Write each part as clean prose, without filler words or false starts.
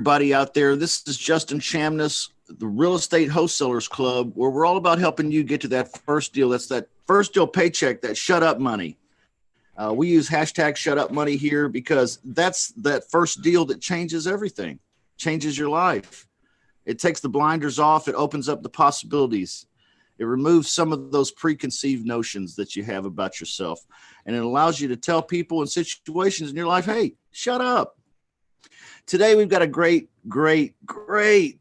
everybody out there. This is Justin Chamness, the Real Estate Wholesalers Club, where we're all about helping you get to that first deal. That's that first deal paycheck, that shut up money. We use hashtag shut up money here because that's that first deal that changes everything, changes your life. It takes the blinders off. It opens up the possibilities. It removes some of those preconceived notions that you have about yourself. And it allows you to tell people in situations in your life, hey, shut up. Today, we've got a great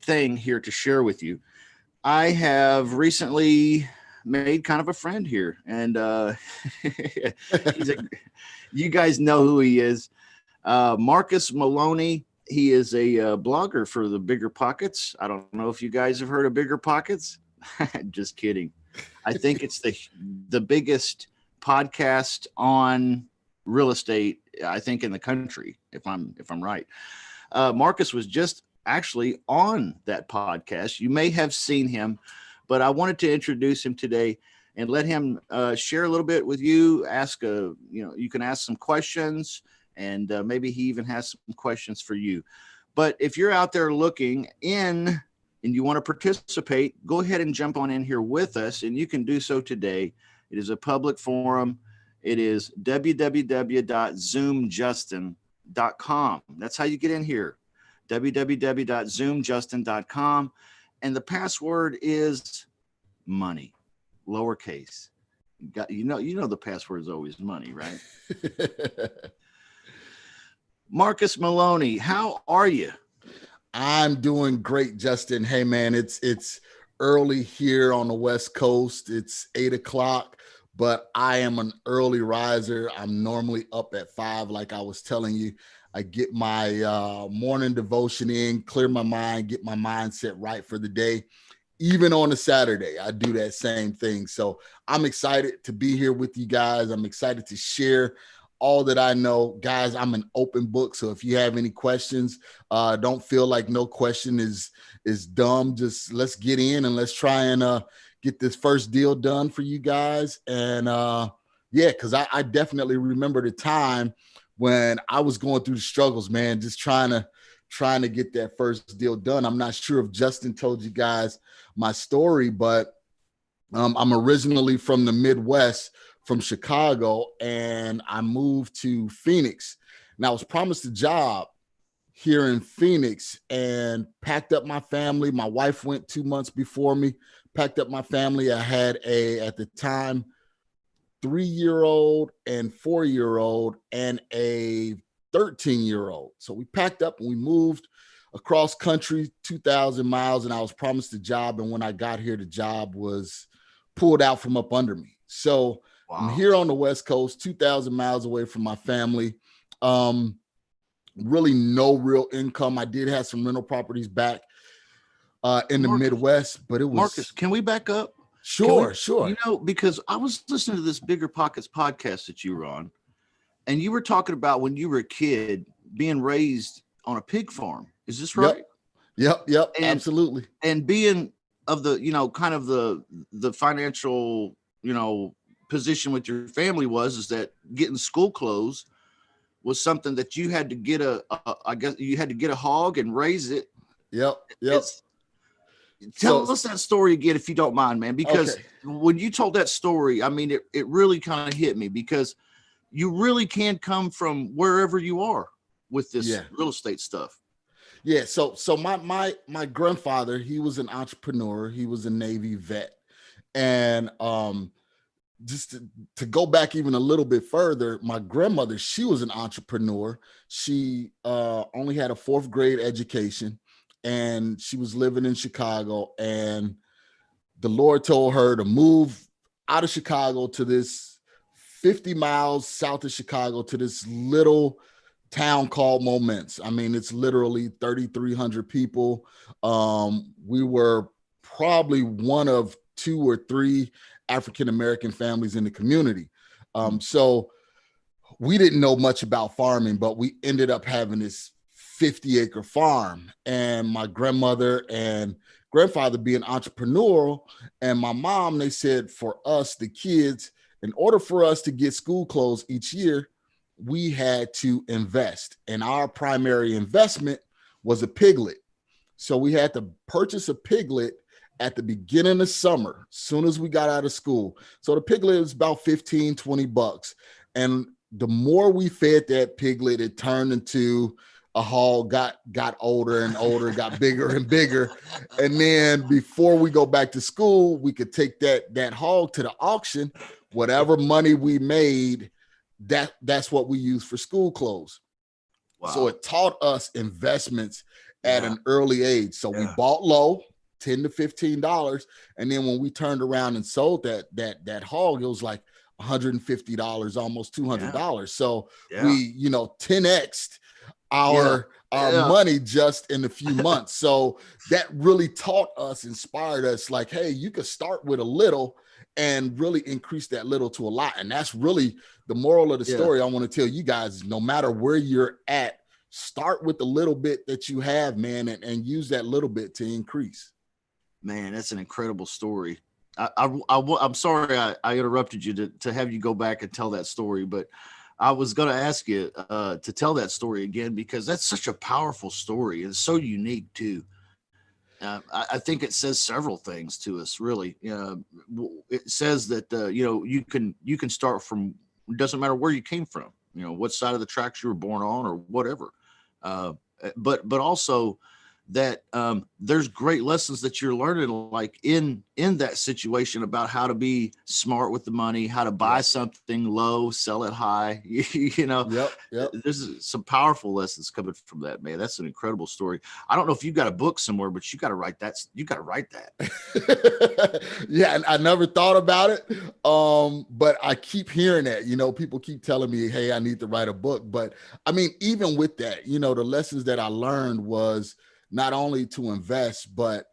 thing here to share with you. I have recently made kind of a friend here, and you guys know who he is. Marcus Maloney. He is a blogger for the BiggerPockets. I don't know if you guys have heard of BiggerPockets. Just kidding. I think it's the biggest podcast on real estate, I think, in the country, if I'm right. Marcus was just actually on that podcast. You may have seen him, but I wanted to introduce him today and let him share a little bit with you. You can ask some questions, and maybe he even has some questions for you. But if you're out there looking in and you want to participate, go ahead and jump on in here with us, and you can do so today. It is a public forum. It is www.zoomjustin.com. That's how you get in here, www.zoomjustin.com. And the password is money, lowercase. You know the password is always money, right? Marcus Maloney, how are you? I'm doing great, Justin. Hey, man, it's early here on the West Coast. It's 8:00, but I am an early riser. I'm normally up at 5, like I was telling you. I get my morning devotion in, clear my mind, get my mindset right for the day. Even on a Saturday, I do that same thing. So I'm excited to be here with you guys. I'm excited to share all that I know. Guys, I'm an open book. So if you have any questions, don't feel like no question is dumb. Just let's get in and let's try and get this first deal done for you guys. And because I definitely remember the time when I was going through the struggles, man, just trying to get that first deal done. I'm not sure if Justin told you guys my story, but I'm originally from the Midwest, from Chicago, and I moved to Phoenix. And I was promised a job here in Phoenix and packed up my family. My wife went 2 months before me, packed up my family. I had at the time, 3-year-old and 4-year-old and a 13-year-old. So we packed up and we moved across country, 2,000 miles, and I was promised a job. And when I got here, the job was pulled out from up under me. So wow. I'm here on the West Coast, 2,000 miles away from my family. Really no real income. I did have some rental properties back in the Midwest, but it was... Marcus, can we back up? Sure. Because I was listening to this BiggerPockets podcast that you were on, and you were talking about when you were a kid being raised on a pig farm. Is this right? Yep, absolutely. And being of the, kind of the financial, position with your family is that getting school clothes was something that you had to get I guess you had to get a hog and raise it. Yep. Tell us that story again, if you don't mind, man, because when you told that story, I mean, it really kind of hit me, because you really can come from wherever you are with this real estate stuff. Yeah. So my grandfather, he was an entrepreneur. He was a Navy vet. And just to go back even a little bit further, my grandmother, she was an entrepreneur. She only had a 4th grade education, and she was living in Chicago. And the Lord told her to move out of Chicago to this 50 miles south of Chicago to this little town called Moments. I mean, it's literally 3,300 people. We were probably one of 2 or 3 African-American families in the community. So we didn't know much about farming, but we ended up having this 50-acre farm. And my grandmother and grandfather being entrepreneurial, and my mom, they said for us, the kids, in order for us to get school clothes each year, we had to invest. And our primary investment was a piglet. So we had to purchase a piglet at the beginning of summer, soon as we got out of school. So the piglet was about 15, 20 bucks. And the more we fed that piglet, it turned into a hog, got older and older, got bigger and bigger. And then before we go back to school, we could take that hog to the auction. Whatever money we made, that's what we use for school clothes. Wow. So it taught us investments at an early age. So we bought low, $10 to $15. And then when we turned around and sold that hog, it was like $150, almost $200. So we, 10x'd our money just in a few months. So that really taught us, inspired us, like, hey, you could start with a little and really increase that little to a lot. And that's really the moral of the story I want to tell you guys. No matter where you're at, start with the little bit that you have, man, and use that little bit to increase. Man, that's an incredible story. I'm sorry I interrupted you to have you go back and tell that story, but I was going to ask you to tell that story again, because that's such a powerful story and so unique too. I think it says several things to us, really. It says that you can start from, it doesn't matter where you came from, what side of the tracks you were born on or whatever, but also that there's great lessons that you're learning, like in that situation, about how to be smart with the money, how to buy something low, sell it high. There's some powerful lessons coming from that, man. That's an incredible story. I don't know if you've got a book somewhere, but you got to write that. You got to write that. Yeah, I never thought about it, but I keep hearing that. People keep telling me, hey, I need to write a book. But I mean, even with that, the lessons that I learned was not only to invest, but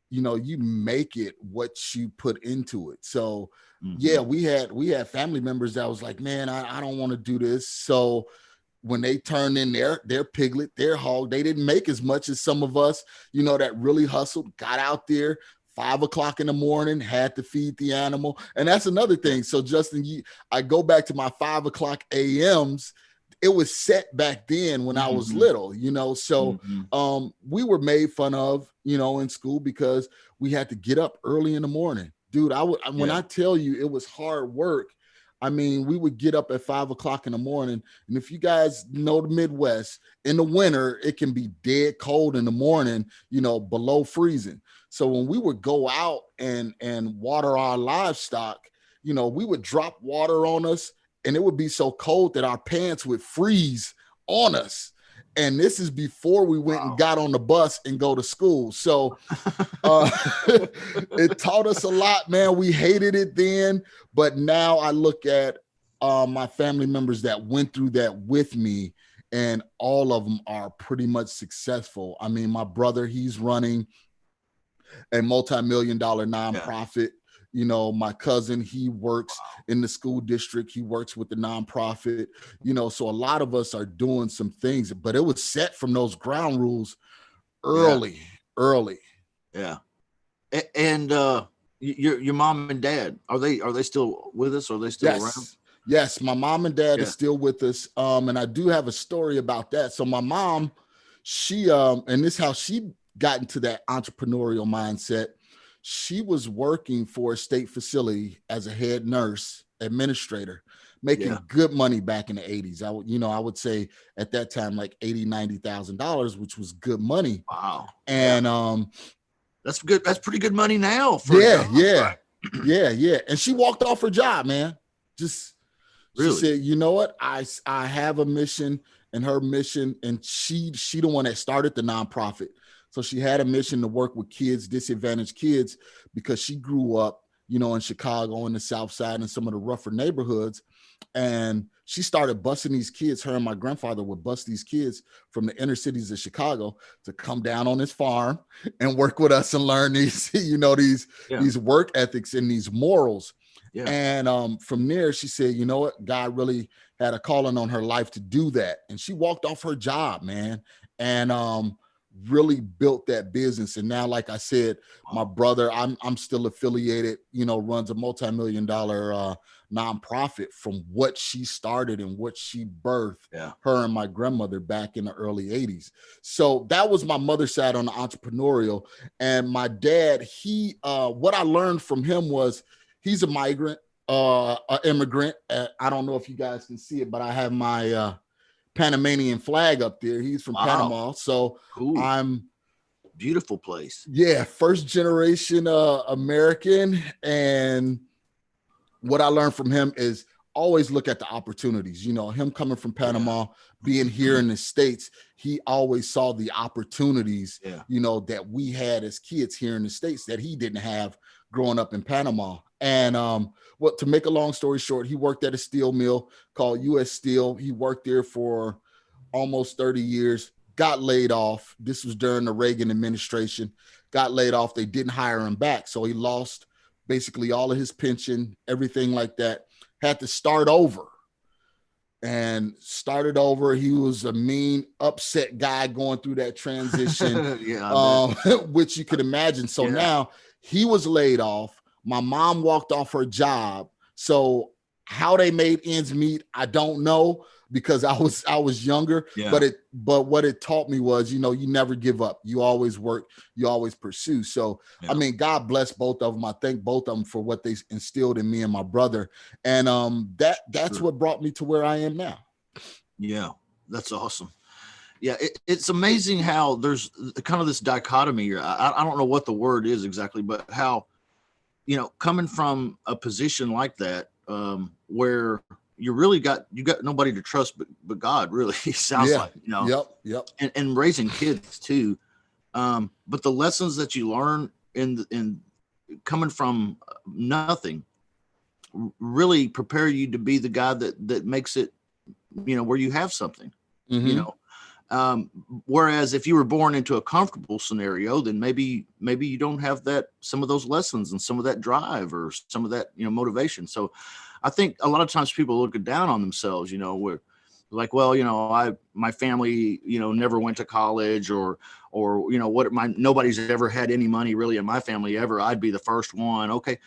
you make it what you put into it. So we had family members that was like, man, I don't want to do this. So when they turned in their piglet, their hog, they didn't make as much as some of us, that really hustled, got out there 5 o'clock in the morning, had to feed the animal. And that's another thing. So Justin, I go back to my 5 o'clock AMs. It was set back then when I was little, so we were made fun of, in school because we had to get up early in the morning. Dude, when I tell you it was hard work, I mean, we would get up at 5 o'clock in the morning. And if you guys know the Midwest, in the winter, it can be dead cold in the morning, below freezing. So when we would go out and water our livestock, we would drop water on us. And it would be so cold that our pants would freeze on us. And this is before we went and got on the bus and go to school. So it taught us a lot, man. We hated it then. But now I look at my family members that went through that with me, and all of them are pretty much successful. I mean, my brother, he's running a multi-million-dollar nonprofit. My cousin, he works in the school district. He works with the nonprofit, so a lot of us are doing some things, but it was set from those ground rules early. Yeah. And your mom and dad, are they still with us? Are they still around? Yes. My mom and dad is still with us. And I do have a story about that. So my mom, she, and this is how she got into that entrepreneurial mindset. She was working for a state facility as a head nurse administrator, making good money back in the 80s. I would say at that time, like $80,000, $90,000, which was good money. Wow. And that's good. That's pretty good money now. Yeah. And she walked off her job, man. She said, you know what? I have a mission, and her mission, and she the one that started the nonprofit. So she had a mission to work with kids, disadvantaged kids, because she grew up, in Chicago, in the South Side, and some of the rougher neighborhoods. And she started busing these kids. Her and my grandfather would bus these kids from the inner cities of Chicago to come down on his farm and work with us and learn these, these work ethics and these morals. Yeah. And from there, she said, you know what? God really had a calling on her life to do that. And she walked off her job, man. And really built that business. And now, like I said, my brother, I'm still affiliated, runs a multi-million-dollar nonprofit from what she started and what she birthed, her and my grandmother back in the early 80s. So that was my mother's side on the entrepreneurial. And my dad, what I learned from him was he's a migrant, an immigrant. I don't know if you guys can see it, but I have my Panamanian flag up there. He's from Panama. So cool. I'm beautiful place. Yeah. First generation American. And what I learned from him is always look at the opportunities. Him coming from Panama, being here in the States, he always saw the opportunities, that we had as kids here in the States that he didn't have growing up in Panama. And to make a long story short, he worked at a steel mill called U.S. Steel. He worked there for almost 30 years, got laid off. This was during the Reagan administration, got laid off. They didn't hire him back. So he lost basically all of his pension, everything like that, had to start over. And started over. He was a mean, upset guy going through that transition, which you could imagine. So now he was laid off. My mom walked off her job. So how they made ends meet, I don't know, because I was younger. But what it taught me was, you never give up. You always work. You always pursue. So I mean, God bless both of them. I thank both of them for what they instilled in me and my brother. And that's what brought me to where I am now. Yeah, that's awesome. Yeah, it's amazing how there's kind of this dichotomy here. I don't know what the word is exactly, but how, coming from a position like that, where you got nobody to trust but God, really. It sounds like, Yep. And raising kids too. But the lessons that you learn in coming from nothing really prepare you to be the guy that makes it, where you have something, whereas if you were born into a comfortable scenario, then maybe you don't have some of those lessons and some of that drive or some of that, motivation. So I think a lot of times people look down on themselves, we're like, well, my family, never went to college or, nobody's ever had any money really in my family ever. I'd be the first one. Okay.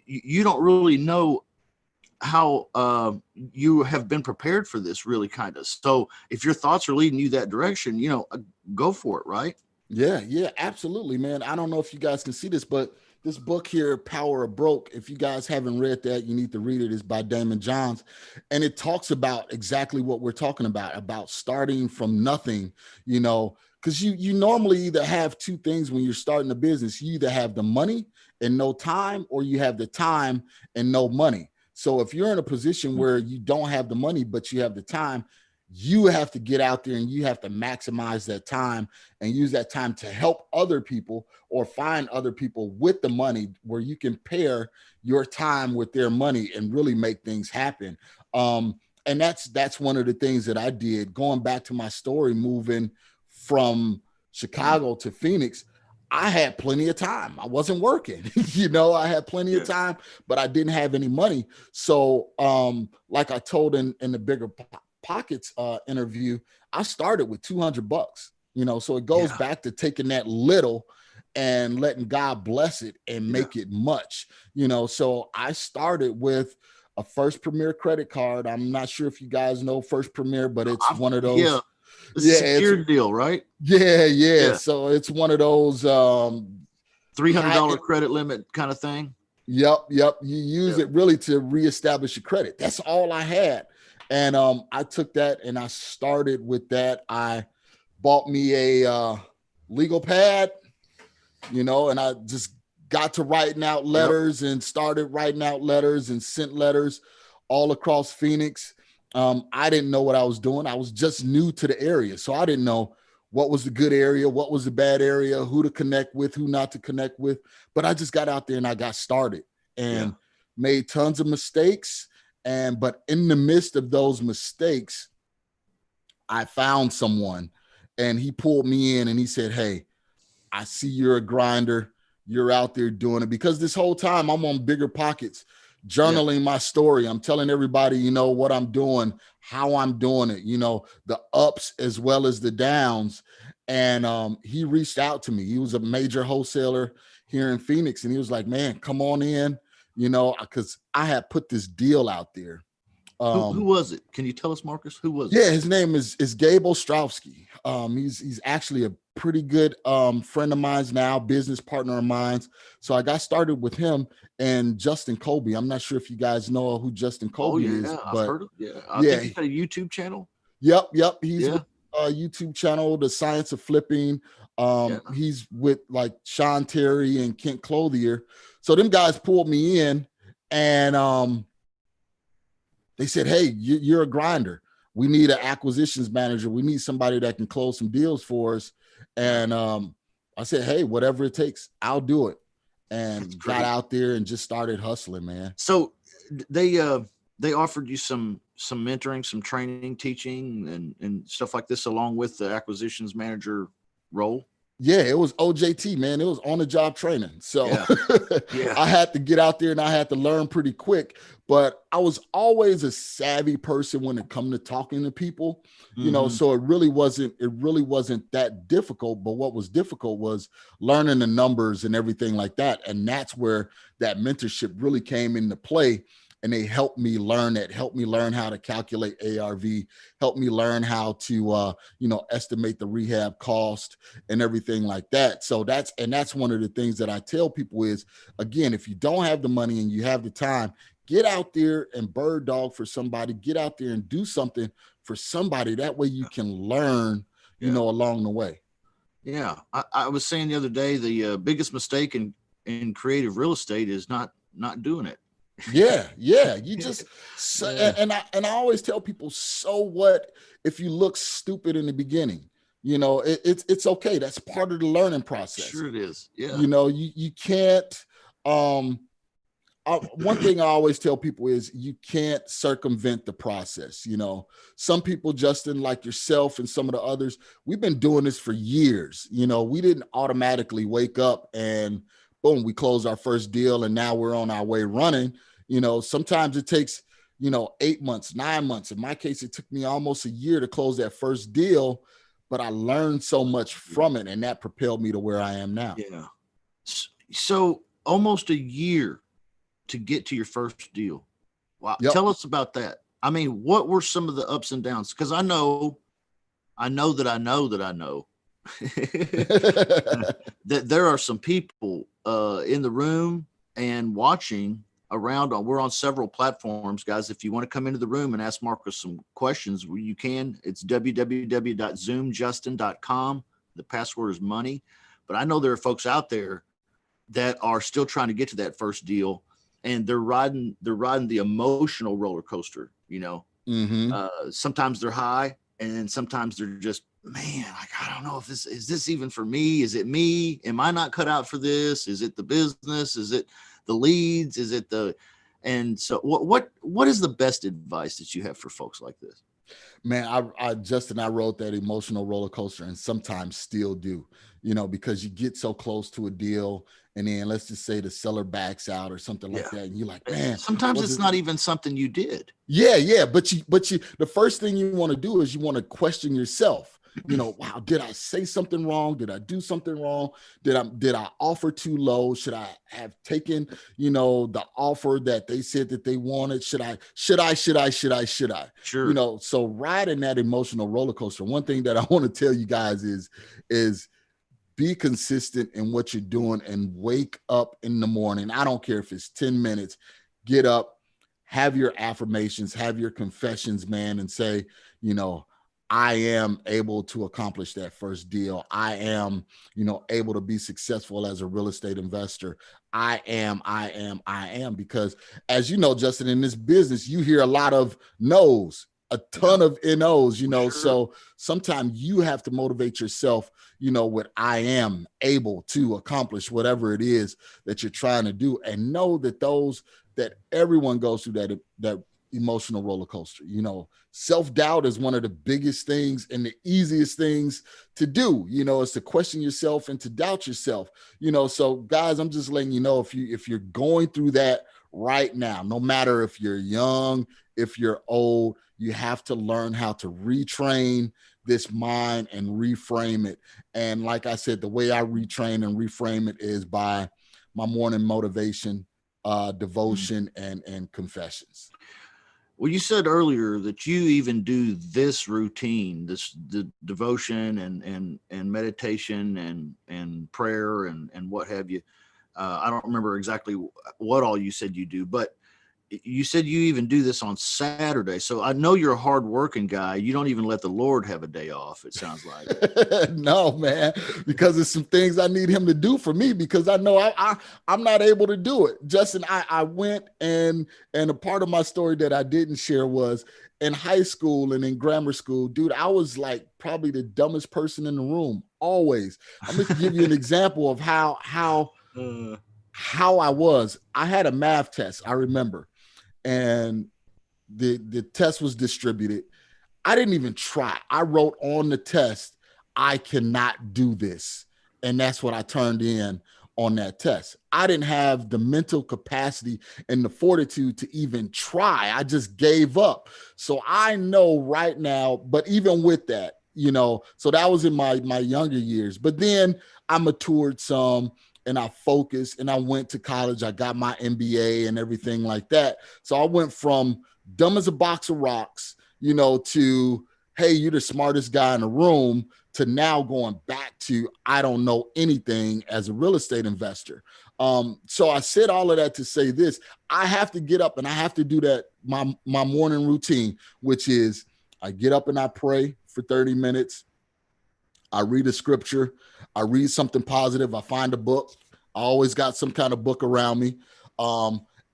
You don't really know how you have been prepared for this, really, kind of. So if your thoughts are leading you that direction, go for it. Right. Yeah, absolutely, man. I don't know if you guys can see this, but this book here, Power of Broke, if you guys haven't read that, you need to read it. It's by Damon Johns. And it talks about exactly what we're talking about starting from nothing, because you normally either have two things when you're starting a business. You either have the money and no time, or you have the time and no money. So if you're in a position where you don't have the money, but you have the time, you have to get out there and you have to maximize that time and use that time to help other people or find other people with the money where you can pair your time with their money and really make things happen. And that's one of the things that I did. Going back to my story, moving from Chicago to Phoenix, I had plenty of time. I wasn't working, I had plenty of time, but I didn't have any money. So like I told in the BiggerPockets interview, I started with $200, so it goes back to taking that little and letting God bless it and make it much, so I started with a First Premier credit card. I'm not sure if you guys know First Premier, but it's one of those. It's a secured deal, right? Yeah. So it's one of those $300 credit limit kind of thing. Yep. You use it really to reestablish your credit. That's all I had. And I took that and I started with that. I bought me a legal pad, and I just got to writing out letters and started writing out letters and sent letters all across Phoenix. I didn't know what I was doing. I was just new to the area. So I didn't know what was the good area, what was the bad area, who to connect with, who not to connect with. But I just got out there and I got started and made tons of mistakes. But in the midst of those mistakes, I found someone and he pulled me in and he said, "Hey, I see you're a grinder. You're out there doing it." Because this whole time I'm on BiggerPockets, journaling my story. I'm telling everybody, what I'm doing, how I'm doing it, the ups as well as the downs. And he reached out to me. He was a major wholesaler here in Phoenix. And he was like, man, come on in, because I had put this deal out there. Who was it? Can you tell us, Marcus? Who was it? Yeah, his name is Gabe Ostrowski. He's actually a pretty good friend of mine now, business partner of mine. So I got started with him and Justin Colby. I'm not sure if you guys know who Justin Colby is, but I've heard of. Yeah, I think he's got a YouTube channel. Yep. He's with a YouTube channel, The Science of Flipping. He's with like Sean Terry and Kent Clothier. So them guys pulled me in, and they said, hey, you're a grinder. We need an acquisitions manager. We need somebody that can close some deals for us. And I said, hey, whatever it takes, I'll do it. And got out there and just started hustling, man. So they offered you some mentoring, some training, teaching, and stuff like this, along with the acquisitions manager role. Yeah, it was OJT, man. It was on the job training. So I had to get out there and I had to learn pretty quick, but I was always a savvy person when it come to talking to people, so it really wasn't that difficult. But what was difficult was learning the numbers and everything like that. And that's where that mentorship really came into play. And they helped me learn that, helped me learn how to calculate ARV, helped me learn how to, estimate the rehab cost and everything like that. So that's one of the things that I tell people is, again, if you don't have the money and you have the time, get out there and bird dog for somebody, get out there and do something for somebody. That way you can learn, along the way. Yeah. I was saying the other day, the biggest mistake in creative real estate is not doing it. Yeah. You just, and I always tell people, so what if you look stupid in the beginning? It's okay. That's part of the learning process. Sure it is. Yeah. You can't, one thing I always tell people is you can't circumvent the process. Some people, Justin, like yourself and some of the others, we've been doing this for years. We didn't automatically wake up and boom, we closed our first deal and now we're on our way running. Sometimes it takes, 8 months, 9 months. In my case, it took me almost a year to close that first deal, but I learned so much from it and that propelled me to where I am now. Yeah. So almost a year to get to your first deal. Wow. Yep. Tell us about that. I mean, what were some of the ups and downs? Because I know that there are some people in the room and watching around. We're on several platforms, guys. If you want to come into the room and ask Marcus some questions, you can. It's www.zoomjustin.com. The password is money. But I know there are folks out there that are still trying to get to that first deal, and they're riding the emotional roller coaster. Sometimes they're high, and then sometimes they're just, man, like, I don't know if is this even for me? Is it me? Am I not cut out for this? Is it the business? Is it the leads? Is it and so what is the best advice that you have for folks like this? Man, Justin, I wrote that emotional roller coaster and sometimes still do, because you get so close to a deal and then let's just say the seller backs out or something like that. And you're like, man, sometimes it's not even something you did. Yeah. But the first thing you want to do is you want to question yourself. Wow, did I say something wrong? Did I do something wrong? Did I offer too low? Should I have taken, the offer that they said that they wanted? Should I? Sure. So riding that emotional roller coaster. One thing that I want to tell you guys is be consistent in what you're doing and wake up in the morning. I don't care if it's 10 minutes, get up, have your affirmations, have your confessions, man, and say, I am able to accomplish that first deal. I am, able to be successful as a real estate investor. I am, because as you know, Justin, in this business, you hear a lot of no's, a ton of NOs, Sure. So sometimes you have to motivate yourself, with I am able to accomplish whatever it is that you're trying to do, and know that everyone goes through that emotional roller coaster. Self-doubt is one of the biggest things and the easiest things to do, is to question yourself and to doubt yourself, so guys, I'm just letting you know, if you're going through that right now, no matter if you're young, if you're old, you have to learn how to retrain this mind and reframe it. And like I said, the way I retrain and reframe it is by my morning motivation, devotion, and confessions. Well, you said earlier that you even do this routine, the devotion and meditation and prayer and what have you. I don't remember exactly what all you said you do, but you said you even do this on Saturday. So I know you're a hardworking guy. You don't even let the Lord have a day off, it sounds like. No, man, because it's some things I need him to do for me, because I know I'm not able to do it. Justin, I went and a part of my story that I didn't share was in high school and in grammar school, dude, I was like probably the dumbest person in the room, always. I'm going to give you an example of how I was. I had a math test, I remember, and the test was distributed. I didn't even try. I wrote on the test, I cannot do this. And that's what I turned in on that test. I didn't have the mental capacity and the fortitude to even try. I just gave up. So I know right now, but even with that, so that was in my younger years. But then I matured some and I focused and I went to college. I got my MBA and everything like that. So I went from dumb as a box of rocks, to, hey, you're the smartest guy in the room, to now going back to, I don't know anything as a real estate investor. So I said all of that to say this: I have to get up and I have to do that, my morning routine, which is I get up and I pray for 30 minutes. I read a scripture. I read something positive. I find a book. I always got some kind of book around me.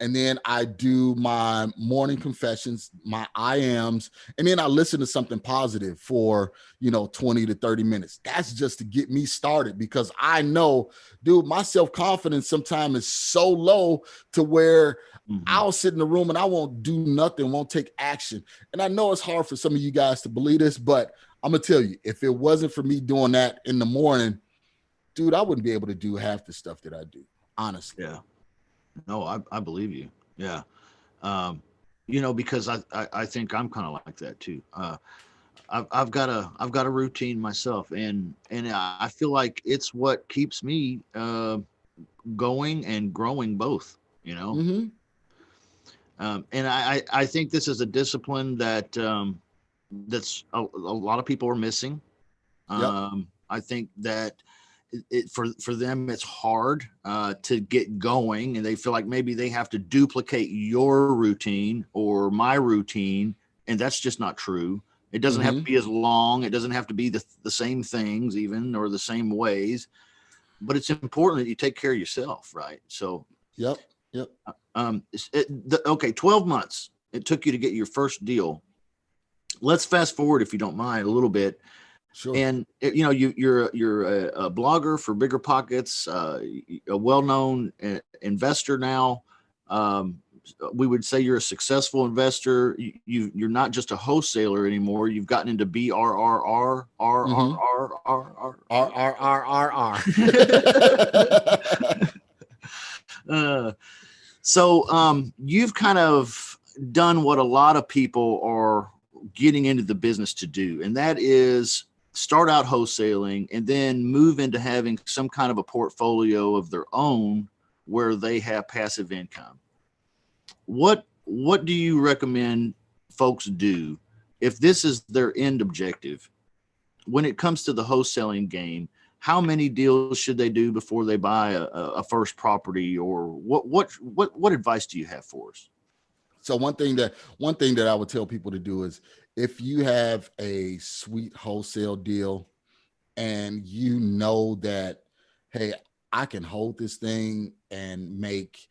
And then I do my morning confessions, my I ams, and then I listen to something positive for, 20 to 30 minutes. That's just to get me started, because I know, dude, my self-confidence sometimes is so low to where I'll sit in the room and I won't do nothing, won't take action. And I know it's hard for some of you guys to believe this, but I'm going to tell you, if it wasn't for me doing that in the morning, dude, I wouldn't be able to do half the stuff that I do, honestly. Yeah. No, I believe you. Yeah. Because I think I'm kind of like that too. I've got a routine myself, and I feel like it's what keeps me going and growing both. Mm-hmm. And I think this is a discipline that that's a lot of people are missing. Yep. I think that for them it's hard to get going, and they feel like maybe they have to duplicate your routine or my routine, and that's just not true. It doesn't have to be as long. It doesn't have to be the same things even, or the same ways, but it's important that you take care of yourself, right? So Yep. okay, 12 months it took you to get your first deal. Let's fast forward, if you don't mind, a little bit. Sure. And you're a blogger for BiggerPockets, a well-known investor now. We would say you're a successful investor. You're not just a wholesaler anymore. You've gotten into BRRR, So you've kind of done what a lot of people are getting into the business to do, and that is start out wholesaling and then move into having some kind of a portfolio of their own where they have passive income. What do you recommend folks do if this is their end objective when it comes to the wholesaling game? How many deals should they do before they buy a first property, or what advice do you have for us? So one thing that I would tell people to do is, if you have a sweet wholesale deal and you know that, hey, I can hold this thing and make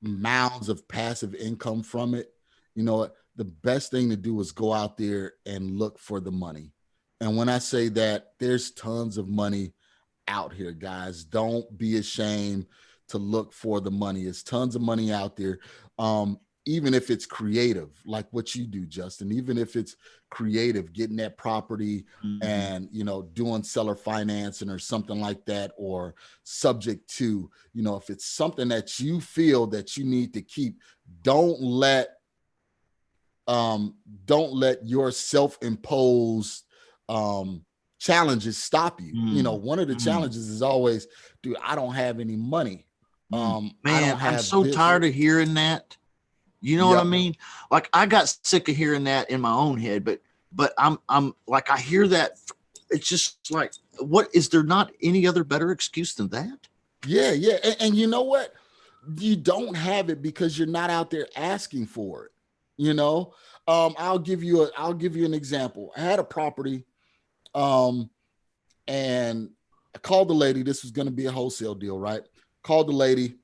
mounds of passive income from it, the best thing to do is go out there and look for the money. And when I say that, there's tons of money out here, guys. Don't be ashamed to look for the money. There's tons of money out there. Even if it's creative, like what you do, Justin, even if it's creative, getting that property and, doing seller financing or something like that, or subject to, if it's something that you feel that you need to keep, don't let your self-imposed challenges stop you. You know, one of the Mm. challenges is always, dude, I don't have any money. I Man, don't I'm have so this. tired of hearing that. You know what I Yep. mean? Like I got sick of hearing that in my own head, but I'm like I hear that. It's just like, what is there not any other better excuse than that? Yeah, yeah. And you know what? You don't have it because you're not out there asking for it. You know, I'll give you an example. I had a property, um, and I called the lady. This was going to be a wholesale deal, right? Called the lady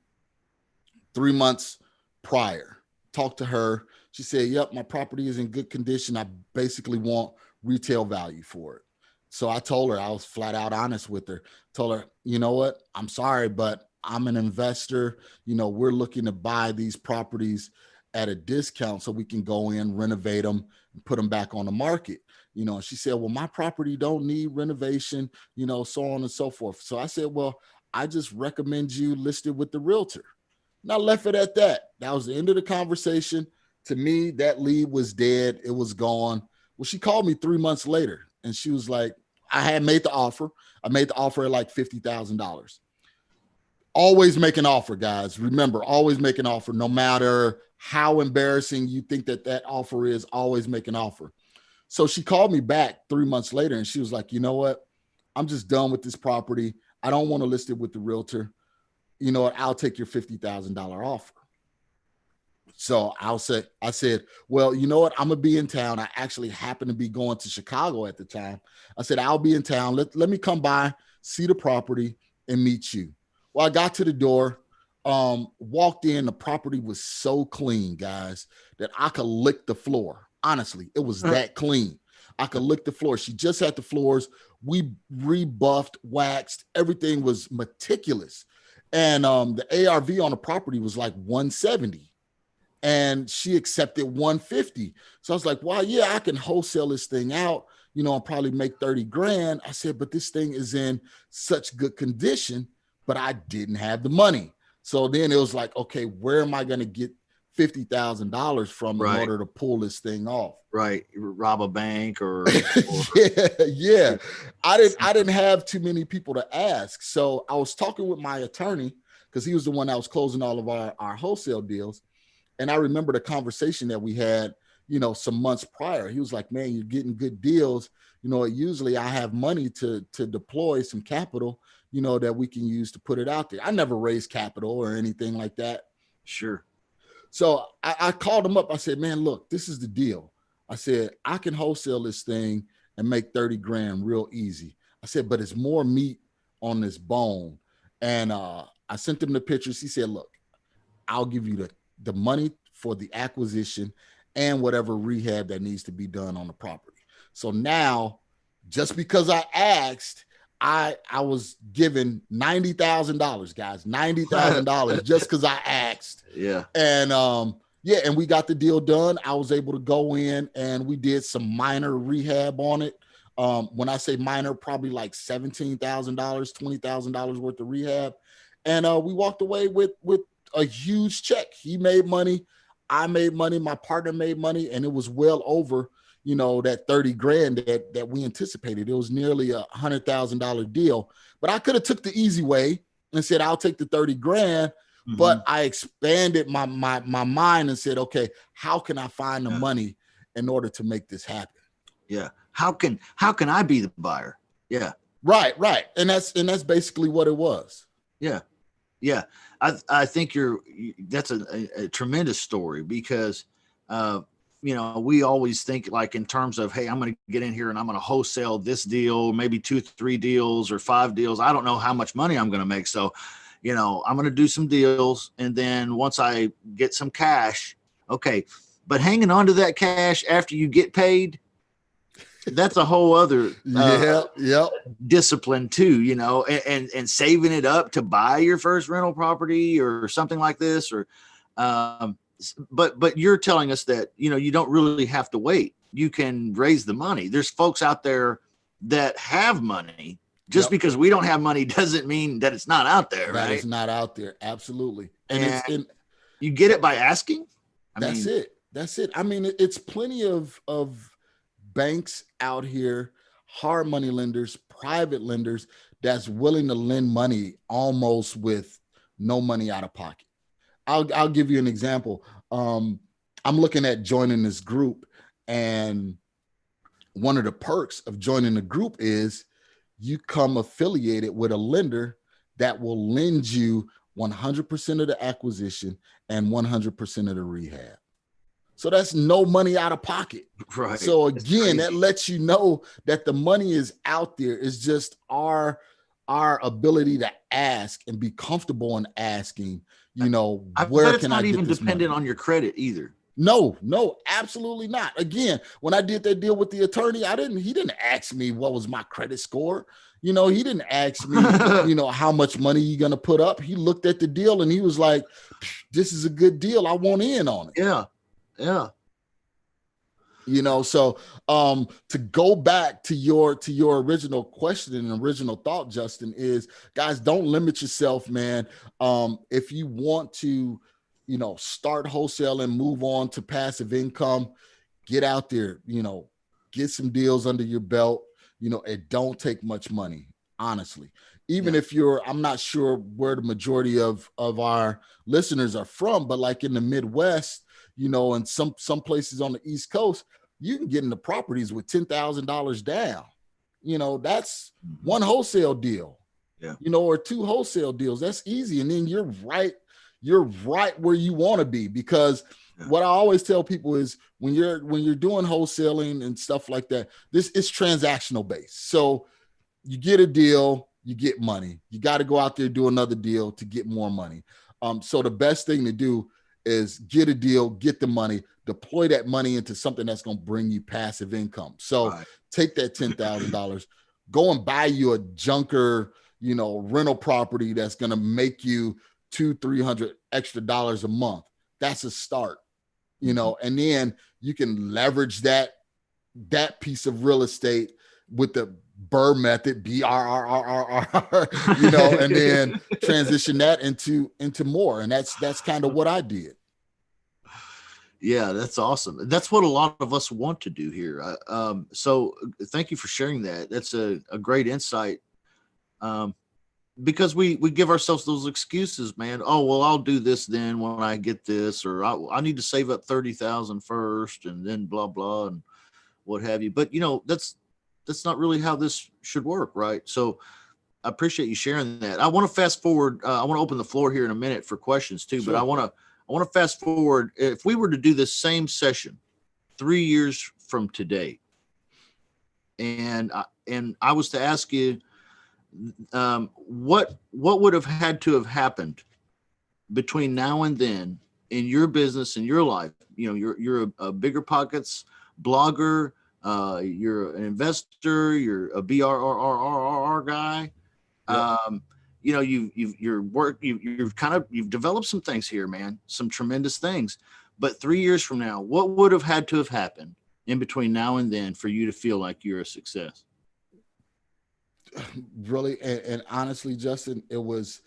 3 months prior. Talked to her. She said, "Yep, my property is in good condition. I basically want retail value for it." So I told her, I was flat out honest with her. Told her, you know what? I'm sorry, but I'm an investor. You know, we're looking to buy these properties at a discount so we can go in, renovate them, and put them back on the market. You know, and she said, well, my property don't need renovation, you know, so on and so forth. So I said, well, I just recommend you list it with the realtor. And I left it at that. That was the end of the conversation. To me, that lead was dead. It was gone. Well, she called me 3 months later and she was like, I had made the offer. I made the offer at like $50,000. Always make an offer, guys. Remember, always make an offer, no matter how embarrassing you think that offer is, always make an offer. So she called me back 3 months later and she was like, you know what? I'm just done with this property. I don't want to list it with the realtor. You know what? I'll take your $50,000 offer. So I said, well, you know what? I'm going to be in town. I actually happen to be going to Chicago at the time. I said, I'll be in town. Let me come by, see the property, and meet you. Well, I got to the door, walked in. The property was so clean, guys, that I could lick the floor. Honestly, it was that clean. I could lick the floor. She just had the floors. We rebuffed, waxed. Everything was meticulous. And the ARV on the property was like 170. And she accepted 150. So I was like, well, yeah, I can wholesale this thing out, you know, and probably make 30 grand. I said, but this thing is in such good condition, but I didn't have the money. So then it was like, okay, where am I going to get $50,000 from in order to pull this thing off? Right. Rob a bank or yeah. I didn't have too many people to ask. So I was talking with my attorney because he was the one that was closing all of our wholesale deals. And I remember the conversation that we had, you know, some months prior. He was like, man, you're getting good deals. You know, usually I have money to deploy some capital, you know, that we can use to put it out there. I never raised capital or anything like that. Sure. So I called him up. I said, man, look, this is the deal. I said, I can wholesale this thing and make 30 grand real easy. I said, but it's more meat on this bone. And I sent him the pictures. He said, look, I'll give you the money for the acquisition and whatever rehab that needs to be done on the property. So now, just because I asked, I was given $90,000, guys, $90,000 just because I asked. Yeah. And yeah, and we got the deal done. I was able to go in and we did some minor rehab on it. When I say minor, probably like $17,000, $20,000 worth of rehab. And we walked away with a huge check. He made money. I made money. My partner made money. And it was well over, you know, that 30 grand that we anticipated. It was nearly $100,000 deal. But I could have took the easy way and said, I'll take the 30 grand. Mm-hmm. But I expanded my mind and said, okay, how can I find the money in order to make this happen? Yeah. How can I be the buyer? Yeah. Right. And that's basically what it was. Yeah. Yeah. I think that's a tremendous story because, you know, we always think like in terms of, hey, I'm going to get in here and I'm going to wholesale this deal, maybe 2, 3 deals or 5 deals. I don't know how much money I'm going to make. So, you know, I'm going to do some deals. And then once I get some cash, okay. But hanging on to that cash after you get paid, that's a whole other discipline too, you know, and saving it up to buy your first rental property or something like this, or but you're telling us that, you know, you don't really have to wait. You can raise the money. There's folks out there that have money. Just because we don't have money doesn't mean that it's not out there, right? That it's not out there. Absolutely. And you get it by asking. That's it. I mean, it's plenty of banks out here, hard money lenders, private lenders that's willing to lend money almost with no money out of pocket. I'll give you an example. I'm looking at joining this group, and one of the perks of joining the group is you come affiliated with a lender that will lend you 100% of the acquisition and 100% of the rehab. So that's no money out of pocket. Right. So again, that lets you know that the money is out there. It's just our ability to ask and be comfortable in asking, where can I get this money? It's not even dependent on your credit either. No, absolutely not. Again, when I did that deal with the attorney, he didn't ask me what was my credit score. He didn't ask me, how much money you going to put up. He looked at the deal and he was like, this is a good deal. I want in on it. Yeah. Yeah. So to go back to your original question and original thought, Justin, is guys, don't limit yourself, man. If you want to, start wholesale and move on to passive income, get out there, get some deals under your belt. It don't take much money, honestly. Even if I'm not sure where the majority of our listeners are from, but like in the Midwest, and some places on the East Coast, you can get into properties with $10,000 down. That's one wholesale deal, or two wholesale deals. That's easy. And then you're right where you want to be, because what I always tell people is when you're doing wholesaling and stuff like that, this is transactional based. So you get a deal, you get money. You got to go out there, do another deal to get more money. So the best thing to do is get a deal, get the money, deploy that money into something that's going to bring you passive income. So take that $10,000, go and buy you a junker, rental property that's going to make you $200-300 extra dollars a month. That's a start, and then you can leverage that piece of real estate with the BRRRR method, BRRRR, and then transition that into more. And that's kind of what I did. Yeah, that's awesome. That's what a lot of us want to do here. So thank you for sharing that. That's a great insight. Because we give ourselves those excuses, man. Oh, well, I'll do this then when I get this, or I need to save up 30,000 first and then blah, blah, and what have you. But that's not really how this should work. Right. So I appreciate you sharing that. I want to fast forward. I want to open the floor here in a minute for questions too, Sure. But I want to fast forward. If we were to do this same session 3 years from today, and I was to ask you, what would have had to have happened between now and then in your business, in your life? You're a BiggerPockets blogger, you're an investor, you're a BRRRR guy. You've developed some things here, man, some tremendous things. But 3 years from now, what would have had to have happened in between now and then for you to feel like you're a success? Really, and honestly, Justin, it was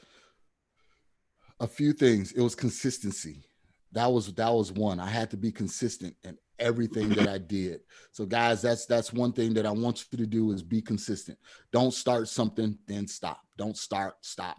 a few things. It was consistency. That was one. I had to be consistent in everything that I did. So guys, that's one thing that I want you to do is be consistent. Don't start something, then stop. Don't start, stop.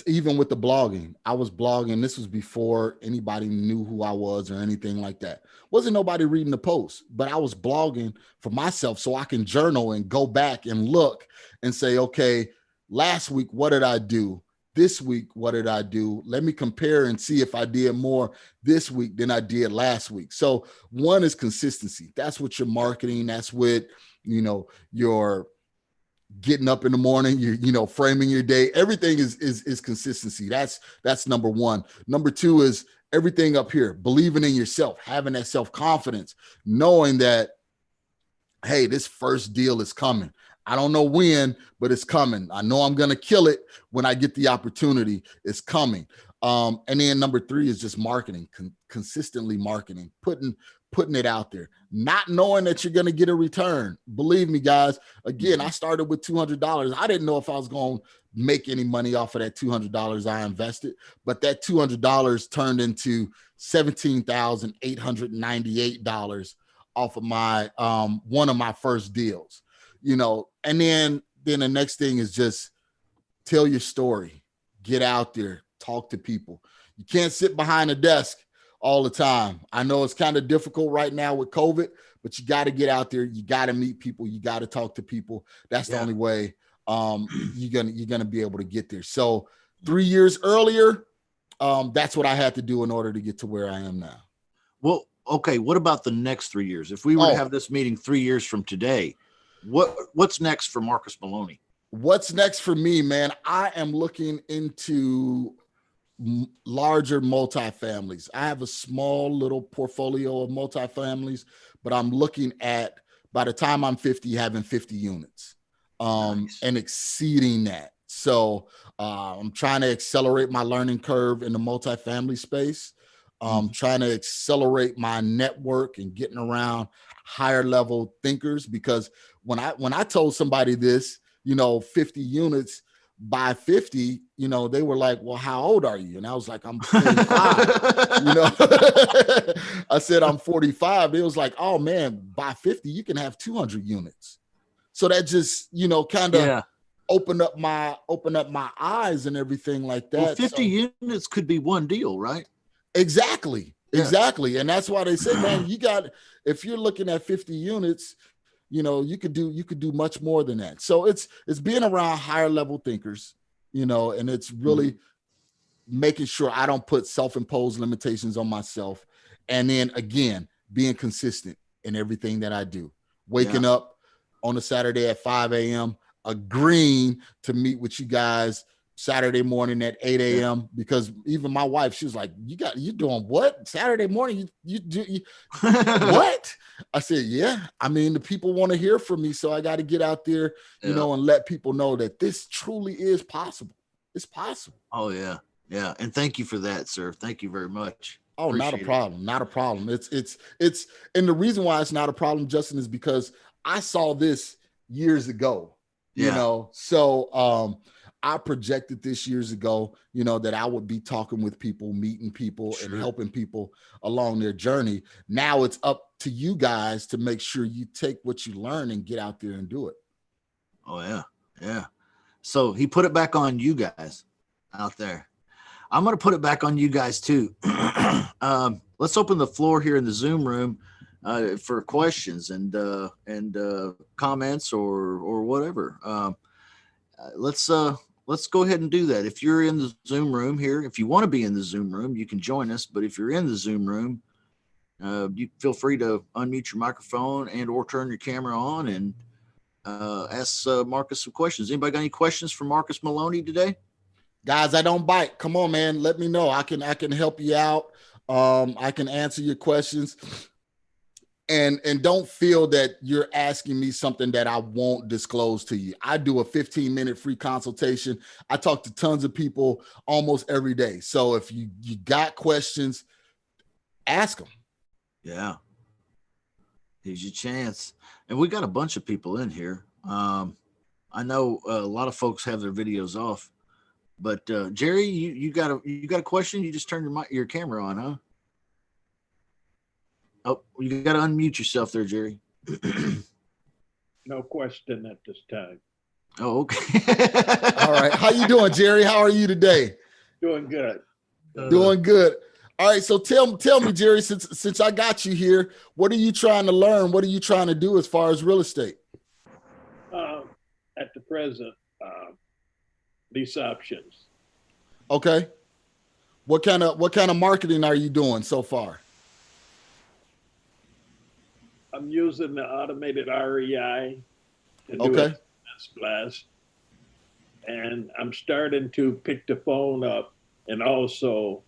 Even with the blogging, I was blogging. This was before anybody knew who I was or anything like that. Wasn't nobody reading the post, but I was blogging for myself so I can journal and go back and look and say, okay, last week, what did I do? This week, what did I do? Let me compare and see if I did more this week than I did last week. So one is consistency. That's what you're marketing. That's what, your getting up in the morning, you're framing your day. Everything is consistency. That's number one. Number two is everything up here, believing in yourself, having that self-confidence, knowing that, hey, this first deal is coming. I don't know when, but it's coming. I know I'm going to kill it when I get the opportunity. It's coming. And then number three is just marketing, consistently marketing, putting it out there, not knowing that you're going to get a return. Believe me, guys, again, I started with $200. I didn't know if I was going to make any money off of that $200 I invested, but that $200 turned into $17,898 off of my one of my first deals, and then the next thing is just tell your story, get out there, talk to people. You can't sit behind a desk all the time. I know it's kind of difficult right now with COVID, but you got to get out there. You got to meet people. You got to talk to people. That's the only way you're gonna be able to get there. So 3 years earlier, that's what I had to do in order to get to where I am now. Well, okay. What about the next 3 years? If we were to have this meeting 3 years from today, what's next for Marcus Maloney? What's next for me, man? I am looking into larger multifamilies. I have a small little portfolio of multifamilies, but I'm looking at, by the time I'm 50, having 50 units nice. And exceeding that. So I'm trying to accelerate my learning curve in the multifamily space. Trying to accelerate my network and getting around higher level thinkers, because when I told somebody this, 50 units by 50, they were like, well, how old are you? And I was like, I'm 45. I said, I'm 45. It was like, oh man, by 50, you can have 200 units. So that just, kind of opened up my eyes and everything like that. Well, 50 units could be one deal, right? Exactly. And that's why they say, man, if you're looking at 50 units, you could do much more than that. So it's being around higher level thinkers, and it's really making sure I don't put self-imposed limitations on myself. And then again, being consistent in everything that I do, waking up on a Saturday at 5 a.m., agreeing to meet with you guys Saturday morning at 8 a.m. because even my wife, she was like, you doing what? Saturday morning, you what? I said, yeah. I mean, the people want to hear from me, so I got to get out there, and let people know that this truly is possible. It's possible. Oh, yeah. Yeah. And thank you for that, sir. Thank you very much. Oh, appreciate not a problem. Not a problem. It's and the reason why it's not a problem, Justin, is because I saw this years ago, so I projected this years ago, that I would be talking with people, meeting people, and helping people along their journey. Now it's up to you guys to make sure you take what you learn and get out there and do it. Oh, yeah. Yeah. So he put it back on you guys out there. I'm going to put it back on you guys too. Let's open the floor here in the Zoom room for questions and comments or whatever. Let's go ahead and do that. If you're in the Zoom room here, if you want to be in the Zoom room, you can join us. But if you're in the Zoom room, you feel free to unmute your microphone and or turn your camera on and ask Marcus some questions. Anybody got any questions for Marcus Maloney today? Guys, I don't bite. Come on, man. Let me know. I can help you out. I can answer your questions. And don't feel that you're asking me something that I won't disclose to you. I do a 15-minute free consultation. I talk to tons of people almost every day. So if you got questions, ask them. Yeah. Here's your chance. And we got a bunch of people in here. I know a lot of folks have their videos off. But Jerry, you got a question? You just turned your camera on, huh? Oh, you got to unmute yourself there, Jerry. No question at this time. Oh, okay. All right. How you doing, Jerry? How are you today? Doing good. Doing good. All right. So tell me, Jerry, since I got you here, what are you trying to learn? What are you trying to do as far as real estate? At the present, lease options. Okay. What kind of marketing are you doing so far? I'm using the automated REI to do okay. a splash. And I'm starting to pick the phone up and also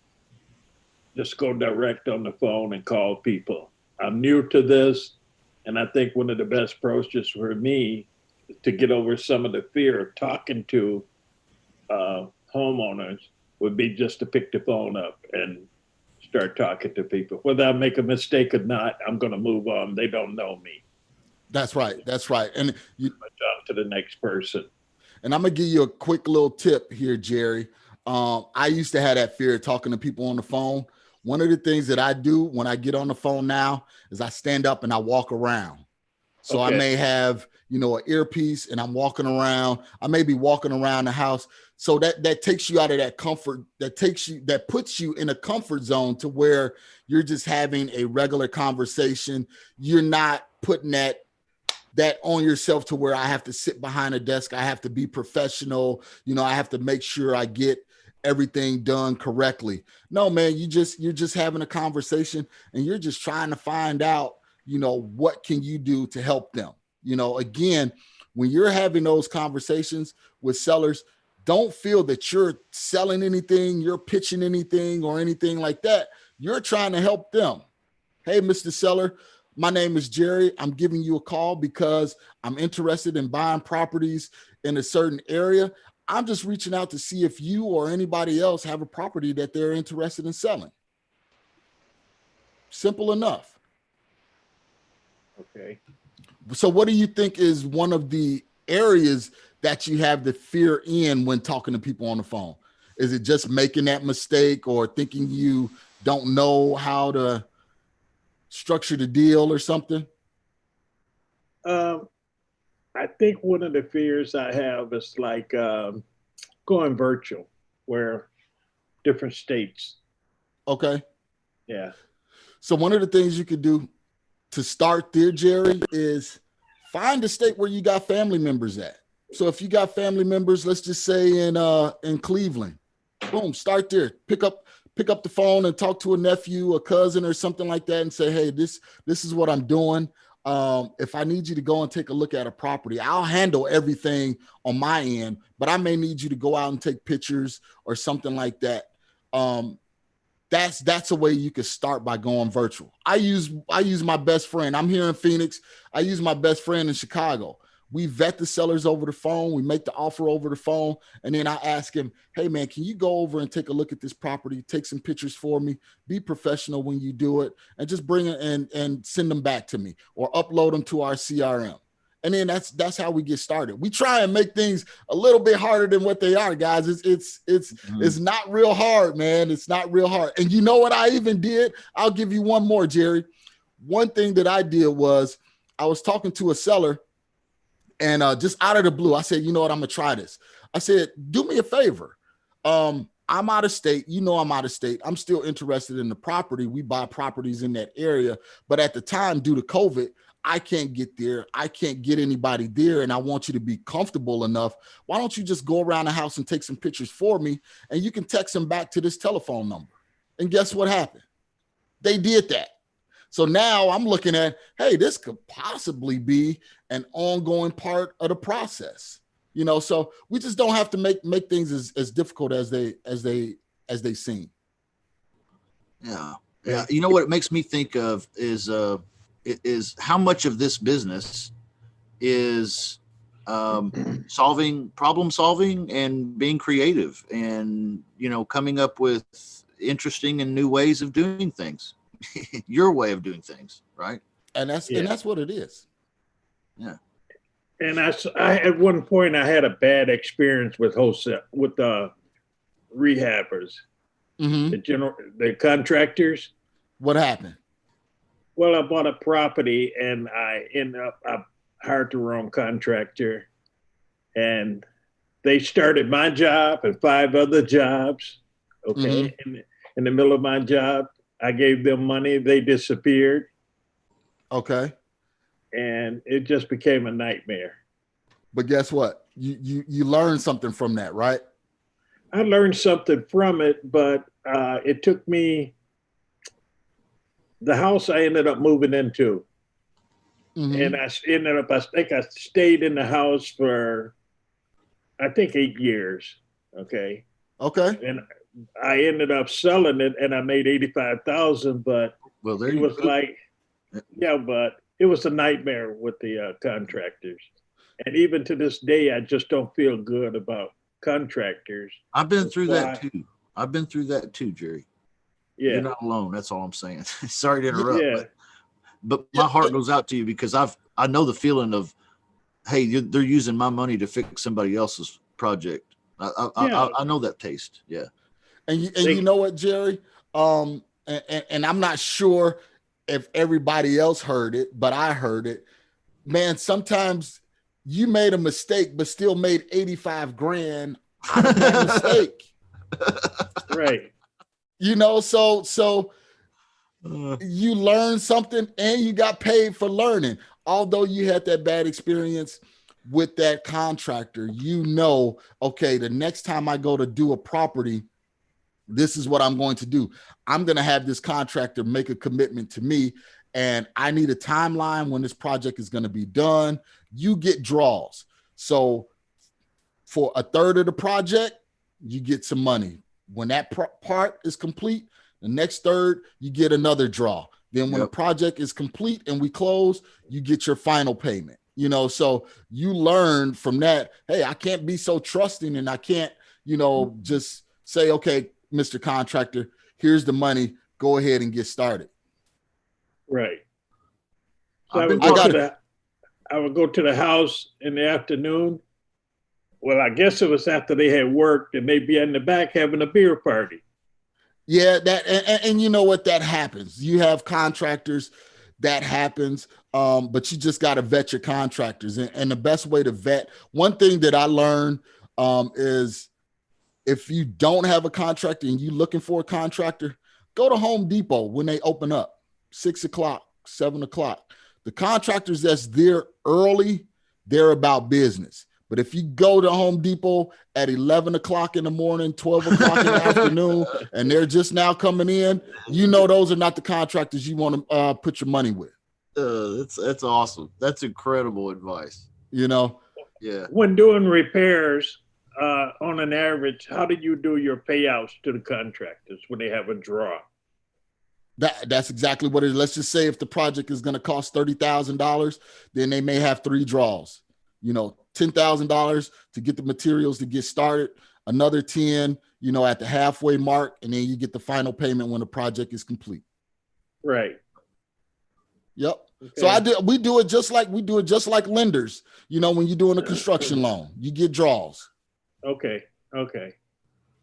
just go direct on the phone and call people. I'm new to this, and I think one of the best approaches for me to get over some of the fear of talking to homeowners would be just to pick the phone up and start talking to people. Whether I make a mistake or not, I'm going to move on. They don't know me. That's right. That's right. And you talk to the next person. And I'm going to give you a quick little tip here, Jerry. I used to have that fear of talking to people on the phone. one of the things that I do when I get on the phone now is I stand up and I walk around. So I may have, an earpiece and I'm walking around. I may be walking around the house. So that takes you out of that comfort, that puts you in a comfort zone to where you're just having a regular conversation. You're not putting that on yourself to where I have to sit behind a desk. I have to be professional. I have to make sure I get everything done correctly. No, man, you're just having a conversation and you're just trying to find out, what can you do to help them? Again, when you're having those conversations with sellers, don't feel that you're selling anything, you're pitching anything or anything like that. You're trying to help them. Hey, Mr. Seller, my name is Jerry. I'm giving you a call because I'm interested in buying properties in a certain area. I'm just reaching out to see if you or anybody else have a property that they're interested in selling. Simple enough. Okay. So what do you think is one of the areas that you have the fear in when talking to people on the phone? Is it just making that mistake or thinking you don't know how to structure the deal or something? I think one of the fears I have is like going virtual, where different states. Okay. Yeah. So one of the things you could do to start there, Jerry, is find a state where you got family members at. So if you got family members, let's just say in Cleveland, boom, start there. Pick up the phone and talk to a nephew, a cousin, or something like that, and say, hey, this is what I'm doing. If I need you to go and take a look at a property, I'll handle everything on my end, but I may need you to go out and take pictures or something like that. That's a way you could start by going virtual. I use my best friend. I'm here in Phoenix. I use my best friend in Chicago. We vet the sellers over the phone. We make the offer over the phone. And then I ask him, hey man, can you go over and take a look at this property? Take some pictures for me. Be professional when you do it and just bring it and send them back to me or upload them to our CRM. And then that's how we get started. We try and make things a little bit harder than what they are, guys. It's not real hard, man. It's not real hard. And you know what I even did? I'll give you one more, Jerry. One thing that I did was I was talking to a seller and just out of the blue, I said, you know what? I'm going to try this. I said, do me a favor. I'm out of state. I'm out of state. I'm still interested in the property. We buy properties in that area. But at the time, due to COVID, I can't get there. I can't get anybody there. And I want you to be comfortable enough. Why don't you just go around the house and take some pictures for me? And you can text them back to this telephone number. And guess what happened? They did that. So now I'm looking at, hey, this could possibly be an ongoing part of the process. So we just don't have to make things as difficult as they seem. Yeah. Yeah. You know what it makes me think of is how much of this business is problem solving and being creative and, coming up with interesting and new ways of doing things, your way of doing things. Right. And that's what it is. Yeah. And I at one point I had a bad experience with wholesale, with the rehabbers, the contractors. What happened? Well, I bought a property and I hired the wrong contractor, and they started my job and 5 other jobs. Okay. In the middle of my job, I gave them money. They disappeared. Okay. And it just became a nightmare. But guess what? You learned something from that, right? I learned something from it, but it took me, the house I ended up moving into. And I think I stayed in the house for, I think 8 years. Okay. Okay. And I ended up selling it and I made $85,000, but it was like, but it was a nightmare with the contractors. And even to this day, I just don't feel good about contractors. I've been through that too, Jerry. Yeah. You're not alone. That's all I'm saying. Sorry to interrupt. Yeah. But my heart goes out to you because I know the feeling of, hey, they're using my money to fix somebody else's project. I know that taste. Yeah. And you know what, Jerry? and I'm not sure if everybody else heard it, but I heard it. Man, sometimes you made a mistake, but still made 85 grand out of that mistake. Right. You know, so you learned something and you got paid for learning. Although you had that bad experience with that contractor, you know, okay, the next time I go to do a property, this is what I'm going to do. I'm going to have this contractor make a commitment to me, and I need a timeline when this project is going to be done. You get draws. So for a third of the project, you get some money. When that part is complete, the next third, you get another draw. Then when the project is complete and we close, you get your final payment. You know, so you learn from that. Hey, I can't be so trusting, and I can't, you know, just say, okay, Mr. Contractor, here's the money. Go ahead and get started. Right. So I would go to the house in the afternoon. Well, I guess it was after they had worked, and they'd be in the back having a beer party. Yeah, that and you know what, that happens. You have contractors, that happens, but you just got to vet your contractors. And the best way to vet, one thing that I learned is, if you don't have a contractor and you're looking for a contractor, go to Home Depot when they open up, 6 o'clock, 7 o'clock. The contractors that's there early, they're about business. But if you go to Home Depot at 11 o'clock in the morning, 12 o'clock in the afternoon, and they're just now coming in, you know those are not the contractors you want to put your money with. That's awesome. That's incredible advice. You know? Yeah. When doing repairs, on an average, how do you do your payouts to the contractors when they have a draw? That's exactly what it is. Let's just say if the project is going to cost $30,000, then they may have 3 draws. You know, $10,000 to get the materials to get started, another 10, you know, at the halfway mark, and then you get the final payment when the project is complete. Right. Yep. Okay. So we do it just like lenders. You know, when you're doing a construction loan, you get draws. Okay. All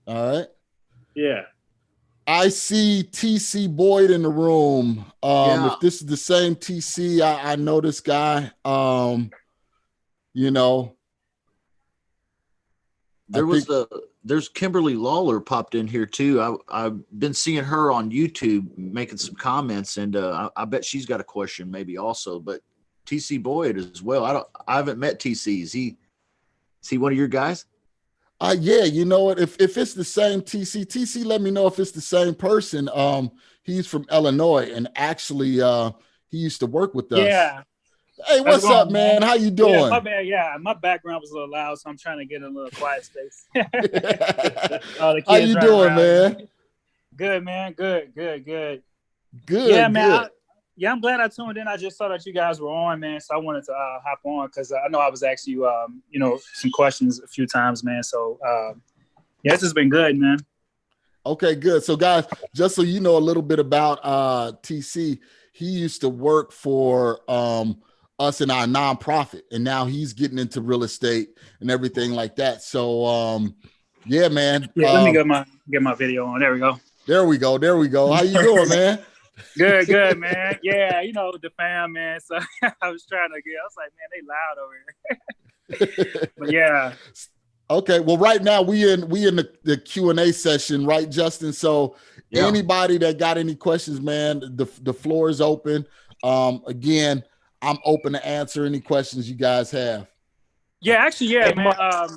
right. Yeah. I see TC Boyd in the room. If this is the same TC, I know this guy. You know, there's Kimberly Lawler popped in here too. I've been seeing her on YouTube making some comments, and I bet she's got a question maybe also. But TC Boyd as well. I haven't met TC. Is he one of your guys? Yeah, you know what? If it's the same TC, let me know if it's the same person. He's from Illinois, and actually, he used to work with us. Yeah. Hey, what's up, man? How you doing? Yeah, my bad. Yeah, my background was a little loud, so I'm trying to get in a little quiet space. How you doing, man? Good, man. Good. Yeah, man. I'm glad I tuned in. I just saw that you guys were on, man, so I wanted to hop on because I know I was asking you, you know, some questions a few times, man. So, yeah, this has been good, man. Okay, good. So, guys, just so you know a little bit about TC, he used to work for us in our nonprofit, and now he's getting into real estate and everything like that. So, yeah, man. Yeah, let me get my video on. There we go. There we go. How you doing, man? Good, man. Yeah, you know, the fam, man. So I was like, man, they loud over here. But yeah. Okay. Well, right now we in the Q&A session, right, Justin? So anybody that got any questions, man, the floor is open. Again, I'm open to answer any questions you guys have. Yeah, actually, yeah, man. I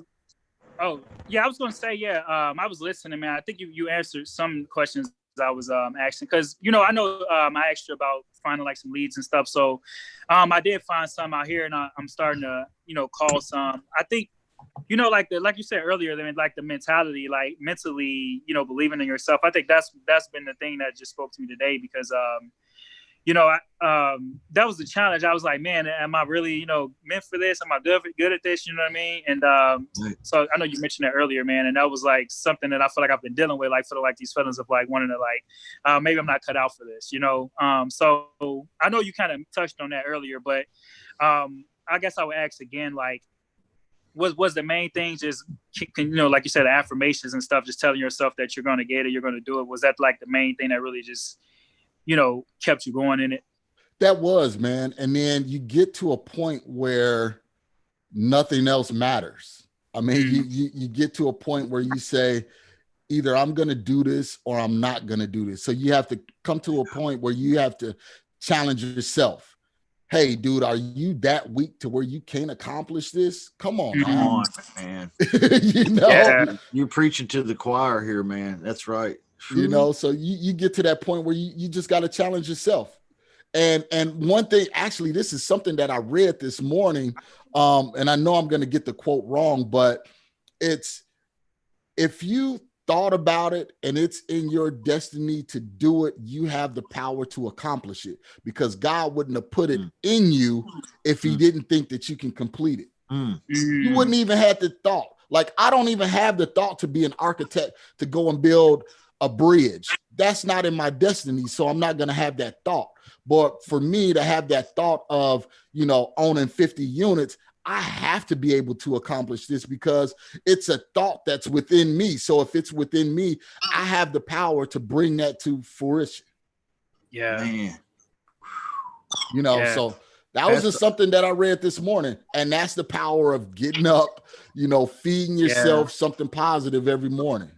was going to say, I was listening, man. I think you answered some questions I was asking, because, you know, I I asked you about finding like some leads and stuff. So I did find some out here, and I'm starting to, you know, call some. I think, you know, like you said earlier, like the mentality, like mentally, you know, believing in yourself. I think that's been the thing that just spoke to me today, because you know, that was the challenge. I was like, man, am I really, you know, meant for this? Am I good at this? You know what I mean? And so I know you mentioned that earlier, man. And that was like something that I feel like I've been dealing with, like, these feelings of like wanting to like, maybe I'm not cut out for this, you know? So I know you kind of touched on that earlier, but I guess I would ask again, like, was the main thing just, you know, like you said, affirmations and stuff, just telling yourself that you're going to get it, you're going to do it? Was that like the main thing that really just, you know, kept you going in it? That was, man. And then you get to a point where nothing else matters. I mean, you get to a point where you say, either I'm going to do this or I'm not going to do this. So you have to come to a point where you have to challenge yourself. Hey, dude, are you that weak to where you can't accomplish this? Come on, man. You know, you're preaching to the choir here, man. That's right. You know, so you get to that point where you just got to challenge yourself. And one thing, actually, this is something that I read this morning. And I know I'm going to get the quote wrong, but it's, if you thought about it and it's in your destiny to do it, you have the power to accomplish it, because God wouldn't have put it in you if he didn't think that you can complete it. You wouldn't even have the thought. Like, I don't even have the thought to be an architect, to go and build a bridge. That's not in my destiny. So I'm not going to have that thought. But for me to have that thought of, you know, owning 50 units, I have to be able to accomplish this because it's a thought that's within me. So if it's within me, I have the power to bring that to fruition. Yeah. Man. You know, so that was just something that I read this morning. And that's the power of getting up, you know, feeding yourself something positive every morning.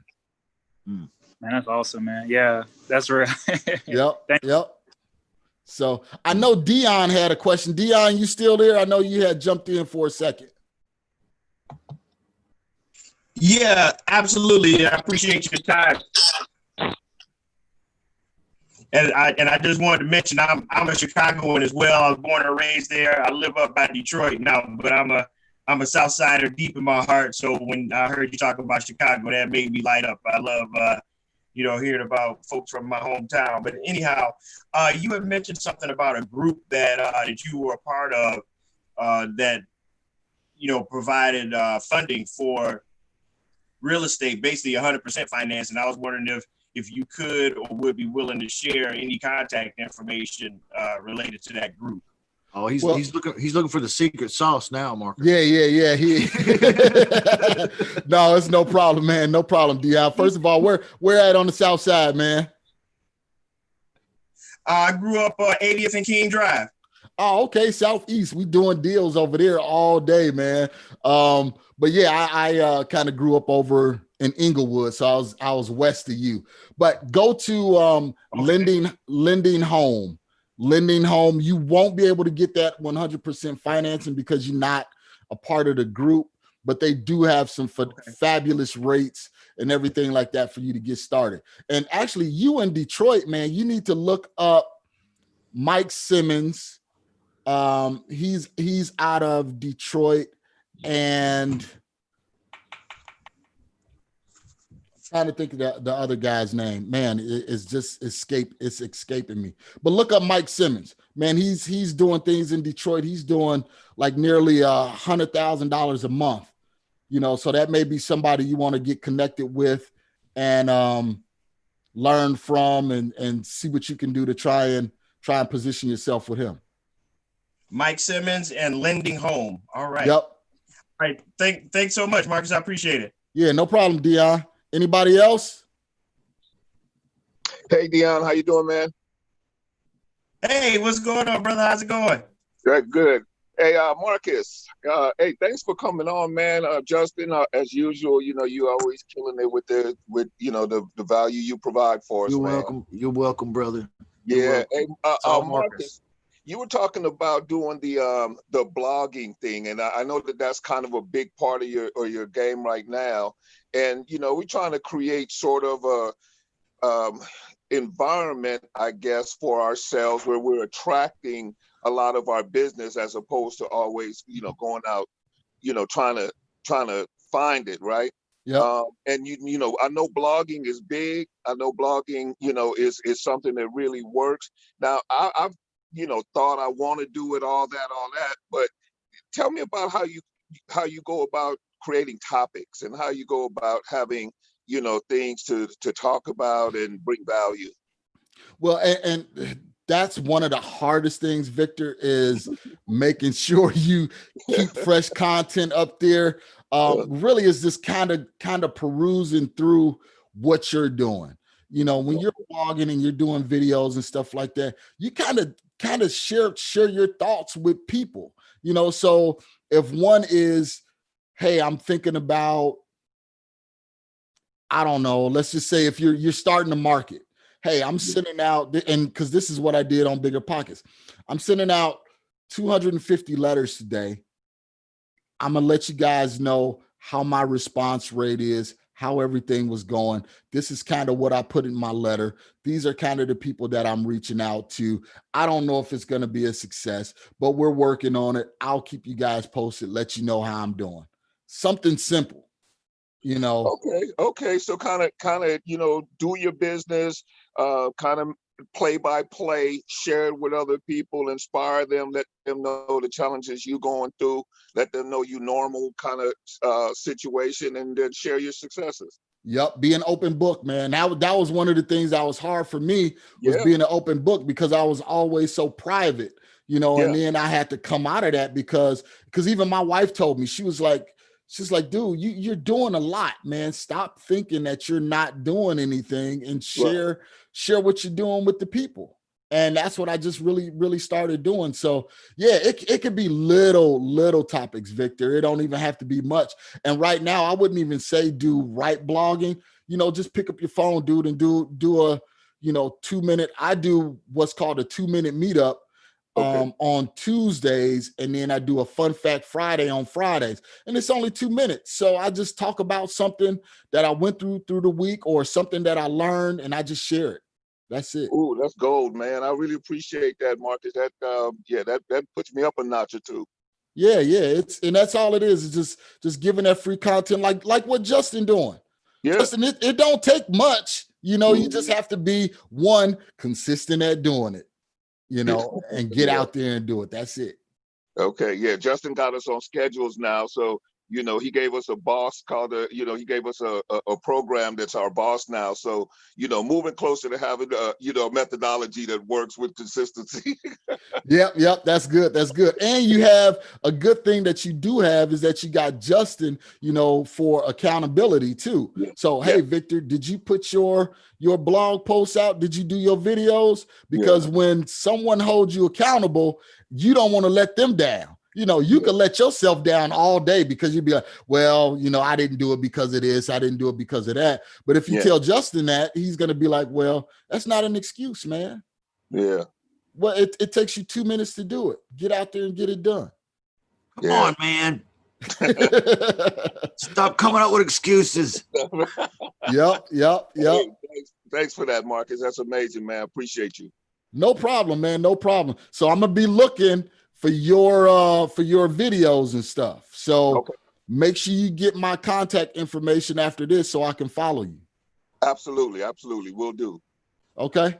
Man, that's awesome, man. Yeah, that's real. Yep. So I know Dion had a question. Dion, you still there? I know you had jumped in for a second. Yeah, absolutely. I appreciate your time. And I just wanted to mention I'm a Chicagoan as well. I was born and raised there. I live up by Detroit now, but I'm a South Sider deep in my heart. So when I heard you talk about Chicago, that made me light up. I love you know, hearing about folks from my hometown. But anyhow, you had mentioned something about a group that that you were a part of that, you know, provided funding for real estate, basically 100% financing. I was wondering if you could or would be willing to share any contact information related to that group. Oh, he's looking for the secret sauce now, Marcus. Yeah. No, it's no problem, man. No problem, Dion. First of all, where at on the South Side, man? I grew up 80th and King Drive. Oh, okay, Southeast. We doing deals over there all day, man. But yeah, I kind of grew up over in Inglewood, so I was west of you. But go to Lending Home. Lending Home, you won't be able to get that 100% financing because you're not a part of the group, but they do have some fabulous rates and everything like that for you to get started. And actually, you in Detroit, man, you need to look up Mike Simmons. He's out of Detroit, and trying to think of the other guy's name. Man, it's escaping me. But look up Mike Simmons. Man, he's doing things in Detroit. He's doing like nearly $100,000 a month. You know, so that may be somebody you want to get connected with and learn from and see what you can do to try and position yourself with him. Mike Simmons and Lending Home. All right. Yep. All right. Thanks so much, Marcus. I appreciate it. Yeah, no problem, Dion. Anybody else? Hey, Dion, how you doing, man? Hey, what's going on, brother? How's it going? Good. Hey, Marcus. Hey, thanks for coming on, man. Justin, as usual, you know, you always killing it with you know the value you provide for us. You're man. welcome. You're welcome, brother. Yeah. Hey, Marcus. Marcus, you were talking about doing the blogging thing, and I know that's kind of a big part of your game right now. And you know, we're trying to create sort of a environment, I guess, for ourselves where we're attracting a lot of our business as opposed to always, you know, going out, you know, trying to find it, right? Yeah. And you know, I know blogging is big. I know blogging, you know, is something that really works. Now, I've you know thought I want to do it, all that, but tell me about how you go about creating topics and how you go about having, you know, things to talk about and bring value. Well, and that's one of the hardest things, Victor, is making sure you keep fresh content up there. Really is just kind of perusing through what you're doing. You know, when you're blogging and you're doing videos and stuff like that, you kind of share your thoughts with people. You know, so if one is, hey, I'm thinking about, I don't know, let's just say if you're starting to market, hey, I'm sending out, and because this is what I did on BiggerPockets, I'm sending out 250 letters today. I'm gonna let you guys know how my response rate is, how everything was going. This is kind of what I put in my letter. These are kind of the people that I'm reaching out to. I don't know if it's gonna be a success, but we're working on it. I'll keep you guys posted, let you know how I'm doing. Something simple, you know. Okay. So kind of, you know, do your business, kind of play by play, share it with other people, inspire them, let them know the challenges you're going through, let them know you normal kind of situation, and then share your successes. Yep, be an open book, man. That was one of the things that was hard for me, was being an open book, because I was always so private, you know, and then I had to come out of that because even my wife told me, she's like, dude, you're doing a lot, man. Stop thinking that you're not doing anything, and share what you're doing with the people. And that's what I just really started doing. So yeah, it could be little topics, Victor. It don't even have to be much. And right now, I wouldn't even say do write blogging. You know, just pick up your phone, dude, and do a, you know, 2-minute. I do what's called a 2-minute meetup on Tuesdays, and then I do a fun fact Friday on Fridays, and it's only 2 minutes. So I just talk about something that I went through the week, or something that I learned, and I just share it. That's it. Ooh, that's gold, man. I really appreciate that, Marcus. That that puts me up a notch or two. Yeah, and that's all it is just giving that free content, like what Justin doing. Yeah. Justin, it don't take much, you know. You just have to be consistent at doing it, you know, and get out there and do it. That's it. Okay, yeah, Justin got us on schedules now, so you know he gave us a boss called he gave us a program that's our boss now. So you know, moving closer to having a methodology that works with consistency. Yep, that's good. And you have a good thing that you do have, is that you got Justin, you know, for accountability too. So hey, Victor, did you put your blog posts out? Did you do your videos? Because when someone holds you accountable, you don't want to let them down. You know, you can let yourself down all day, because you'd be like, well, you know, I didn't do it because of this, I didn't do it because of that. But if you tell Justin that, he's going to be like, well, that's not an excuse, man. Yeah. Well, it takes you 2 minutes to do it. Get out there and get it done. Come on, man. Stop coming up with excuses. Yep. Hey, thanks for that, Marcus. That's amazing, man. Appreciate you. No problem, man. No problem. So I'm gonna be looking for your videos and stuff. So make sure you get my contact information after this, so I can follow you. Absolutely. Will do. Okay.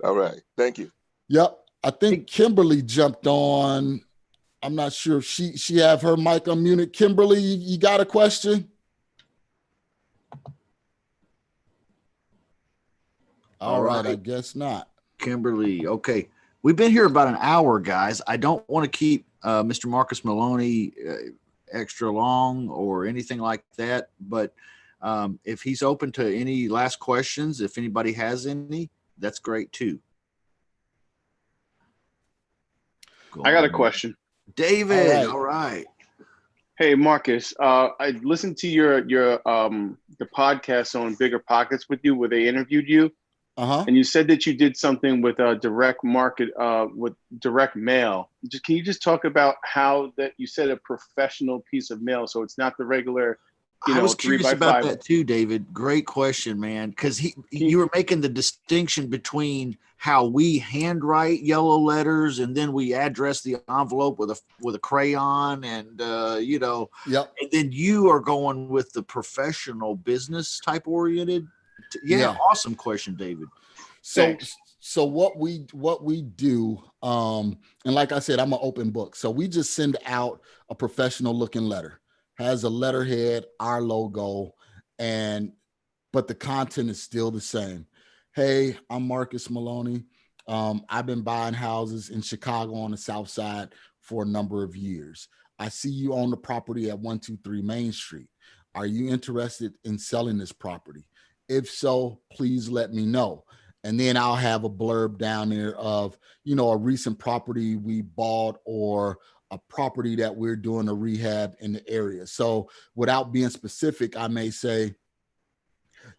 All right. Thank you. Yep. I think Kimberly jumped on. I'm not sure if she have her mic unmuted. Kimberly, you got a question? All right. I guess not. Kimberly. Okay. We've been here about an hour, guys. I don't want to keep Mr. Marcus Maloney extra long or anything like that. But if he's open to any last questions, if anybody has any, that's great too. I got a question. David, all right. Hey, Marcus, I listened to your the podcast on BiggerPockets with you, where they interviewed you. And you said that you did something with a direct market, with direct mail. Can you just talk about how that you said a professional piece of mail, so it's not the regular, I was curious about that too, David. Great question, man. Because you were making the distinction between how we handwrite yellow letters and then we address the envelope with a crayon, and and then you are going with the professional business type oriented. Awesome question, David. So what we do, and like I said, I'm an open book. So we just send out a professional looking letter, has a letterhead, our logo, but the content is still the same. Hey, I'm Marcus Maloney. I've been buying houses in Chicago on the South Side for a number of years. I see you own the property at 123 Main Street. Are you interested in selling this property? If so, please let me know. And then I'll have a blurb down there of, a recent property we bought or a property that we're doing a rehab in the area. So without being specific, I may say,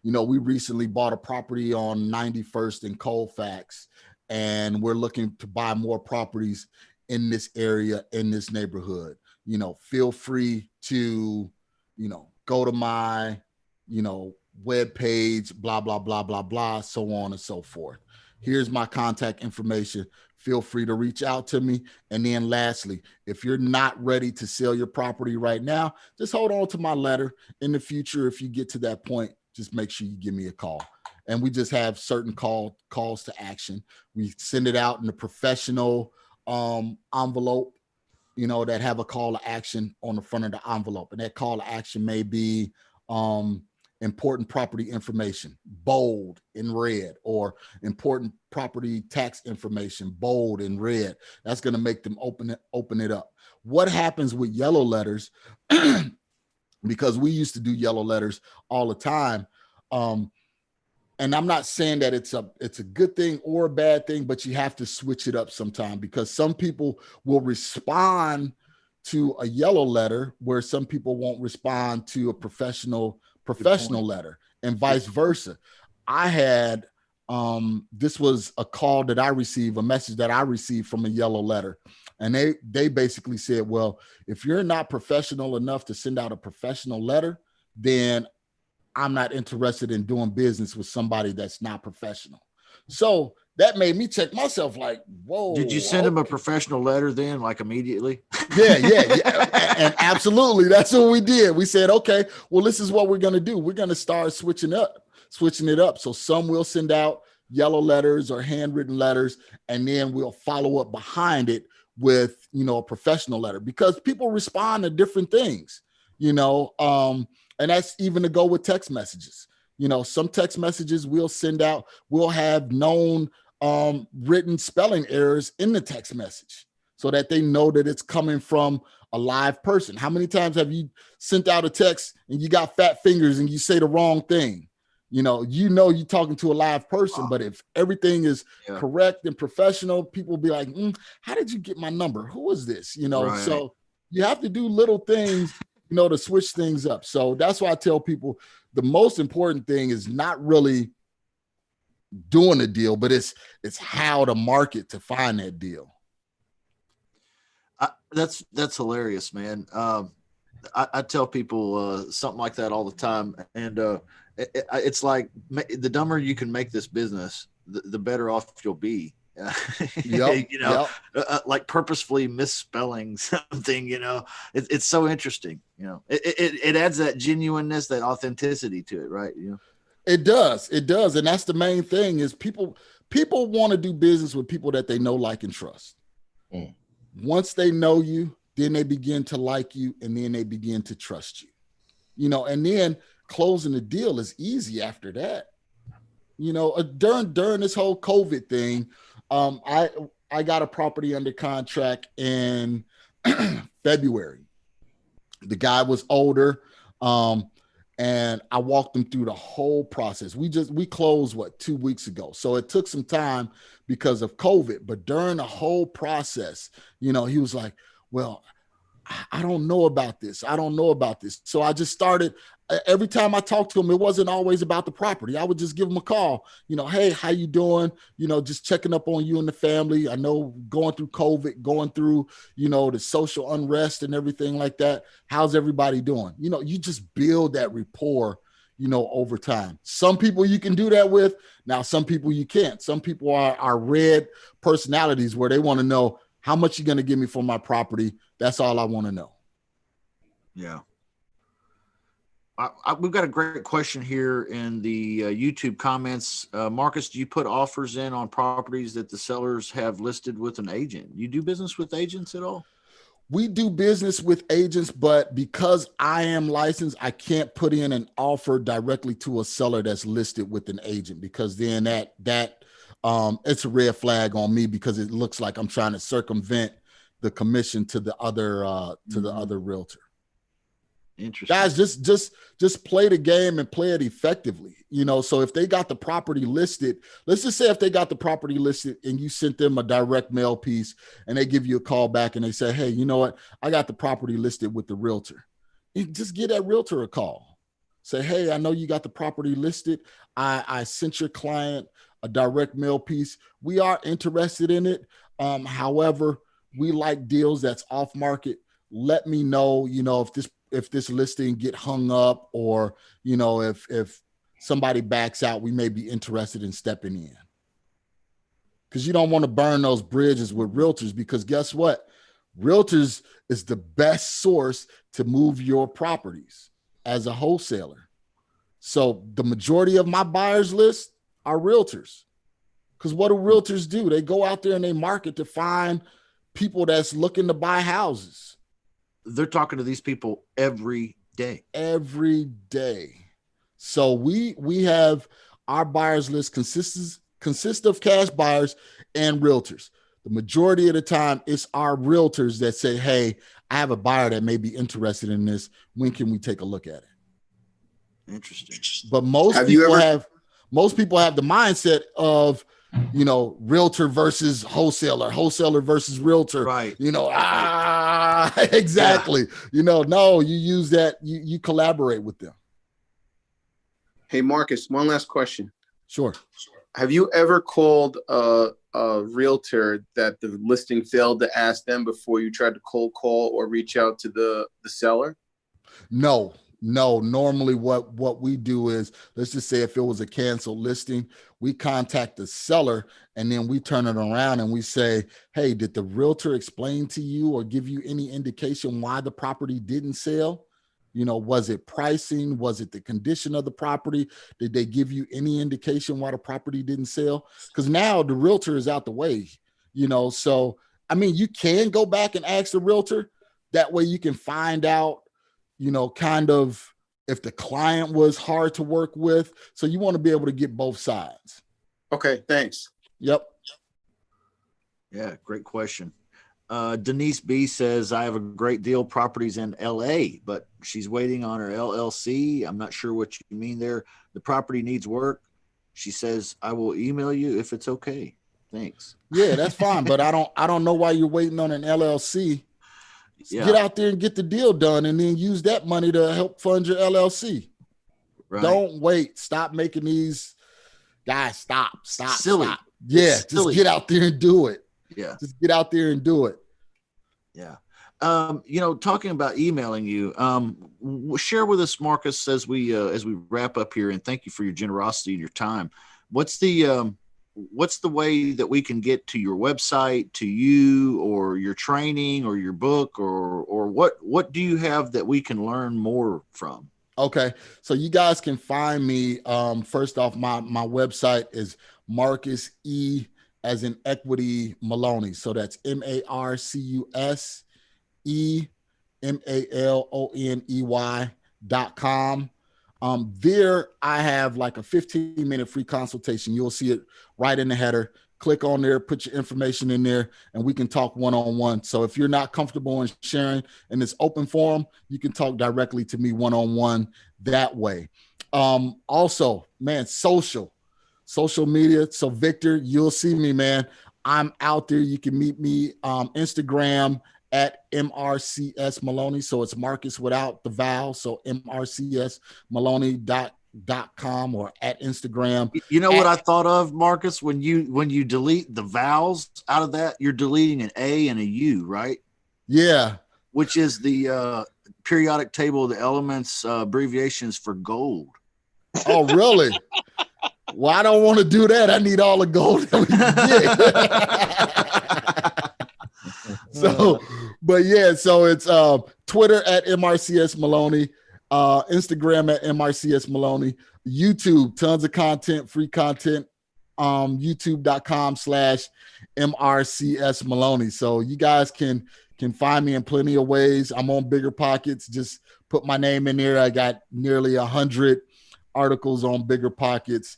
we recently bought a property on 91st and Colfax, and we're looking to buy more properties in this area, in this neighborhood. Feel free to, go to my, web page, blah, blah, blah, blah, blah, so on and so forth. Here's my contact information. Feel free to reach out to me. And then lastly, if you're not ready to sell your property right now, just hold on to my letter. In the future, if you get to that point, just make sure you give me a call. And we just have certain calls to action. We send it out in a professional envelope, that have a call to action on the front of the envelope. And that call to action may be important property information, bold in red, or important property tax information, bold in red. That's going to make them open it up. What happens with yellow letters, because we used to do yellow letters all the time. And I'm not saying that it's a good thing or a bad thing, but you have to switch it up sometime, because some people will respond to a yellow letter where some people won't respond to a professional letter, and vice versa. I had, this was a call that I received, a message that I received from a yellow letter. And they basically said, well, if you're not professional enough to send out a professional letter, then I'm not interested in doing business with somebody that's not professional. So that made me check myself like, whoa. Did you send him a professional letter then, like immediately? Yeah. And absolutely. That's what we did. We said, okay, well, this is what we're going to do. We're going to start switching it up. So some will send out yellow letters or handwritten letters, and then we'll follow up behind it with, a professional letter, because people respond to different things, and that's even to go with text messages. Some text messages we'll send out, we'll have known written spelling errors in the text message so that they know that it's coming from a live person. How many times have you sent out a text and you got fat fingers and you say the wrong thing? You're talking to a live person, but if everything is correct and professional, people will be like, how did you get my number? Who is this? Right. So you have to do little things, to switch things up. So that's why I tell people the most important thing is not really doing a deal, but it's how to market to find that deal. That's hilarious, man. I tell people something like that all the time. And it's like, the dumber you can make this business, the better off you'll be. Like purposefully misspelling something, it's so interesting. It adds that genuineness, that authenticity to it, right? It does. And that's the main thing, is people want to do business with people that they know, like, and trust. Once they know you, then they begin to like you, and then they begin to trust you, and then closing the deal is easy after that. During this whole COVID thing, I got a property under contract in February. The guy was older, and I walked him through the whole process. We closed 2 weeks ago, so it took some time because of COVID. But during the whole process, he was like, "Well, I don't know about this. I don't know about this." So I just started. Every time I talked to him, it wasn't always about the property. I would just give him a call. Hey, how you doing? Just checking up on you and the family. I know going through COVID, going through, the social unrest and everything like that. How's everybody doing? You just build that rapport, over time. Some people you can do that with. Now, some people you can't. Some people are red personalities where they want to know, how much you going to give me for my property? That's all I want to know. Yeah. We've got a great question here in the YouTube comments. Marcus, do you put offers in on properties that the sellers have listed with an agent? You do business with agents at all? We do business with agents, but because I am licensed, I can't put in an offer directly to a seller that's listed with an agent, because then that it's a red flag on me because it looks like I'm trying to circumvent the commission to the other realtor. Interesting. Guys, just play the game and play it effectively. So if they got the property listed, let's just say if they got the property listed and you sent them a direct mail piece and they give you a call back and they say, hey, you know what? I got the property listed with the realtor. You just give that realtor a call. Say, hey, I know you got the property listed. I sent your client a direct mail piece. We are interested in it. However, we like deals that's off market. Let me know, if this listing get hung up or, if somebody backs out, we may be interested in stepping in. Because you don't want to burn those bridges with realtors, because guess what? Realtors is the best source to move your properties as a wholesaler. So the majority of my buyers list are realtors. Because what do realtors do? They go out there and they market to find people that's looking to buy houses. They're talking to these people every day. Every day. So we have our buyers list consists of cash buyers and realtors. The majority of the time, it's our realtors that say, hey, I have a buyer that may be interested in this. When can we take a look at it? Interesting. But most people have the mindset of, realtor versus wholesaler versus realtor. Right. Exactly. Yeah. No, you use that, you collaborate with them. Hey, Marcus, one last question. Sure. Have you ever called a realtor that the listing failed to ask them before you tried to cold call or reach out to the seller? No. Normally what we do is, let's just say if it was a canceled listing, we contact the seller and then we turn it around and we say, hey, did the realtor explain to you or give you any indication why the property didn't sell? Was it pricing? Was it the condition of the property? Did they give you any indication why the property didn't sell? Because now the realtor is out the way, so, you can go back and ask the realtor. That way you can find out, kind of if the client was hard to work with. So you want to be able to get both sides. Okay, thanks. Yep. Yeah, great question. Denise B says, I have a great deal properties in LA, but she's waiting on her LLC. I'm not sure what you mean there. The property needs work. She says, I will email you if it's okay. Thanks. Yeah, that's fine. But I don't know why you're waiting on an LLC. Yeah. Get out there and get the deal done and then use that money to help fund your LLC. Right. Don't wait. Stop making these guys stop. Silly. Stop. Yeah. Just get out there and do it. Yeah. Just get out there and do it. Yeah. Talking about emailing you, share with us, Marcus, as we wrap up here, and thank you for your generosity and your time. What's the way that we can get to your website, to you, or your training, or your book, or what do you have that we can learn more from? Okay. So you guys can find me. First off, my website is Marcus E as in equity Maloney. So that's MarcusEMaloney.com. There I have like a 15-minute free consultation. You'll see it right in the header. Click on there, put your information in there, and we can talk one-on-one. So if you're not comfortable in sharing in this open forum, you can talk directly to me one-on-one that way. Also, man, social media. So Victor, you'll see me, man. I'm out there. You can meet me Instagram at MRCS Maloney. So it's Marcus without the vowel. So MRCSMaloney.com or at Instagram. What I thought of, Marcus, when you delete the vowels out of that, you're deleting an A and a U, right? Yeah. Which is the periodic table of the elements abbreviations for gold. Oh, really? Well, I don't want to do that. I need all the gold that we can get. So it's Twitter at MRCS Maloney, Instagram at MRCS Maloney, YouTube, tons of content, free content, youtube.com/MRCS Maloney. So you guys can find me in plenty of ways. I'm on BiggerPockets. Just put my name in there. I got nearly 100 articles on BiggerPockets.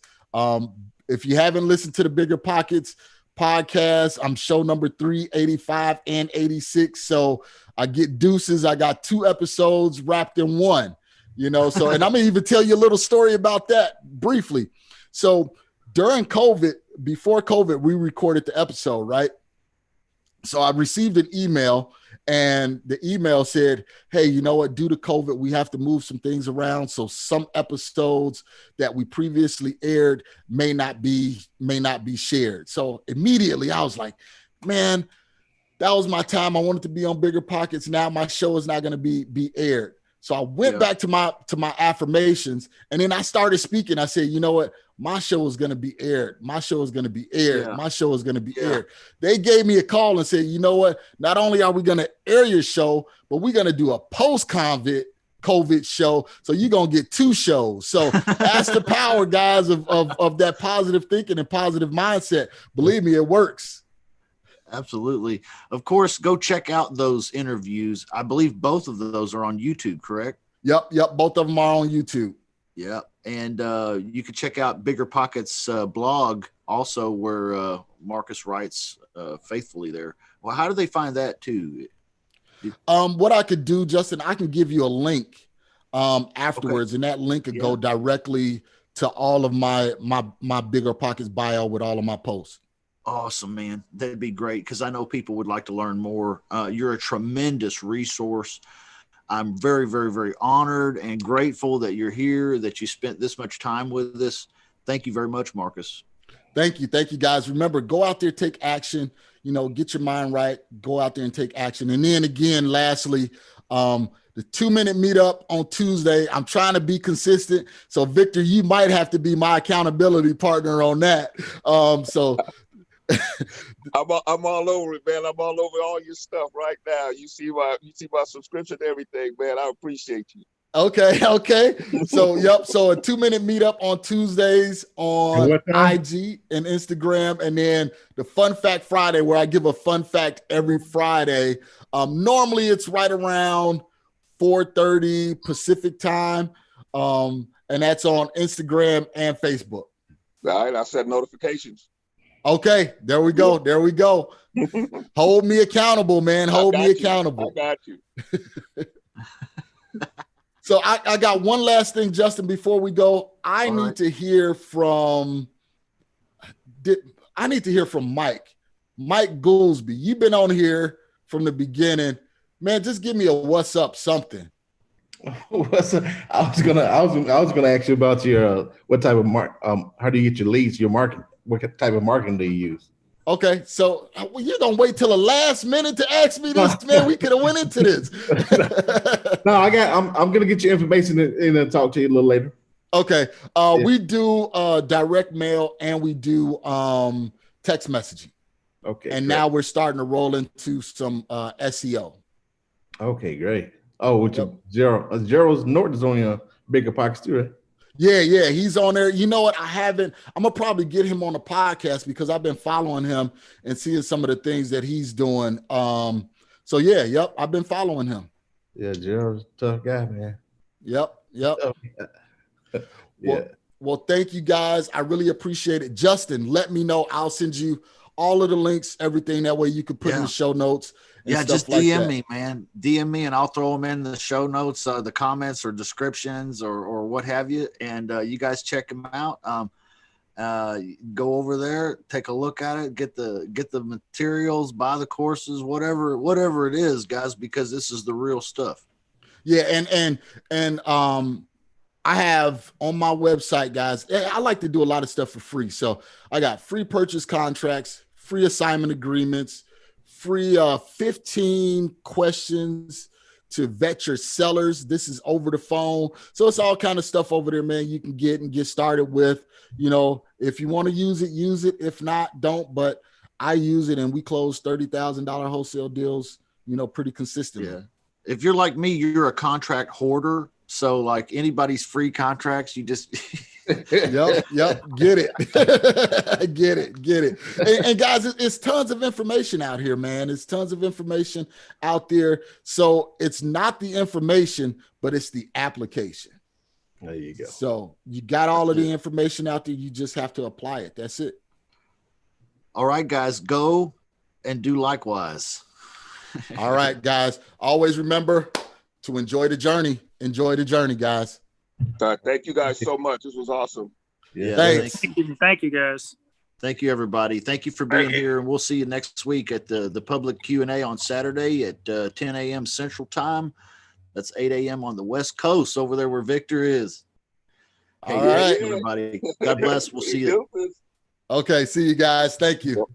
if you haven't listened to the Bigger Pockets podcast, I'm show number 385 and 86. So I get deuces. I got 2 episodes wrapped in one, so, and I'm going to even tell you a little story about that briefly. So during COVID, before COVID, we recorded the episode, right? So I received an email, and the email said, hey, you know what? Due to COVID, we have to move some things around. So some episodes that we previously aired may not be shared. So immediately I was like, man, that was my time. I wanted to be on Bigger Pockets. Now my show is not going to be aired. So I went back to my affirmations, and then I started speaking. I said, you know what? My show is going to be aired. My show is going to be aired. My show is going to be aired. They gave me a call and said, you know what? Not only are we going to air your show, but we're going to do a post-COVID show. So you're going to get 2 shows. So that's the power, guys, of that positive thinking and positive mindset. Believe me, it works. Absolutely. Of course, go check out those interviews. I believe both of those are on YouTube, correct? Yep. Both of them are on YouTube. Yeah. And you can check out BiggerPockets blog also, where Marcus writes faithfully there. Well, how do they find that too? What I could do, Justin, I can give you a link afterwards, and that link could go directly to all of my BiggerPockets bio with all of my posts. Awesome, man. That'd be great, because I know people would like to learn more. You're a tremendous resource. I'm very, very, very honored and grateful that you're here, that you spent this much time with us. Thank you very much, Marcus. Thank you, guys. Remember, go out there, take action. Get your mind right. Go out there and take action. And then again, lastly, the 2-minute meetup on Tuesday. I'm trying to be consistent. So Victor, you might have to be my accountability partner on that. I'm all over it, man. I'm all over all your stuff right now. You see my subscription and everything, man. I appreciate you. Okay. So, So a 2-minute meetup on Tuesdays on IG and Instagram. And then the Fun Fact Friday, where I give a fun fact every Friday. Normally it's right around 4:30 Pacific time. And that's on Instagram and Facebook. All right. I set notifications. Okay, there we go. Hold me accountable, man. Hold me accountable. I got you. So I got one last thing, Justin, before we go. I need to hear from Mike Goolsby. You've been on here from the beginning. Man, just give me a what's up something. What's up? I was gonna ask you about your what type of how do you get your leads, your marketing? What type of marketing do you use? Okay, so you don't wait till the last minute to ask me this, man. We could have went into this. No, I'm gonna get your information and talk to you a little later. Okay, we do direct mail and we do text messaging. Okay, and great. Now we're starting to roll into some SEO. Okay, great. Oh, which Gerald Norton's on your Bigger Pockets too, right? Yeah, he's on there. You know what? I'm gonna probably get him on a podcast because I've been following him and seeing some of the things that he's doing. I've been following him. Yeah, Gerald's a tough guy, man. Yep. Well, thank you guys. I really appreciate it. Justin, let me know. I'll send you all of the links, everything. That way you can put in the show notes. Just DM me, man. DM me and I'll throw them in the show notes, the comments or descriptions or what have you. And you guys check them out. Go over there, take a look at it, get the materials, buy the courses, whatever it is, guys, because this is the real stuff. Yeah, and I have on my website, guys, I like to do a lot of stuff for free. So I got free purchase contracts, free assignment agreements, free 15 questions to vet your sellers. This is over the phone. So it's all kind of stuff over there, man, you can get started with. If you want to use it, use it. If not, don't. But I use it, and we close $30,000 wholesale deals, pretty consistently. Yeah. If you're like me, you're a contract hoarder. So like anybody's free contracts, you just Yep. Get it. Get it. And guys, it's tons of information out here, man. It's tons of information out there. So it's not the information, but it's the application. There you go. So you got all of the information out there. You just have to apply it. That's it. All right, guys, go and do likewise. All right, guys. Always remember to enjoy the journey. Enjoy the journey, guys. Thank you guys so much. This was awesome. Yeah, thanks. Thank you, guys. Thank you, everybody. Thank you for being here, and we'll see you next week at the public Q&A on Saturday at 10 a.m. Central Time. That's 8 a.m. on the West Coast, over there where Victor is. Hey, all right, everybody. God bless. We'll see you. Okay, see you guys. Thank you.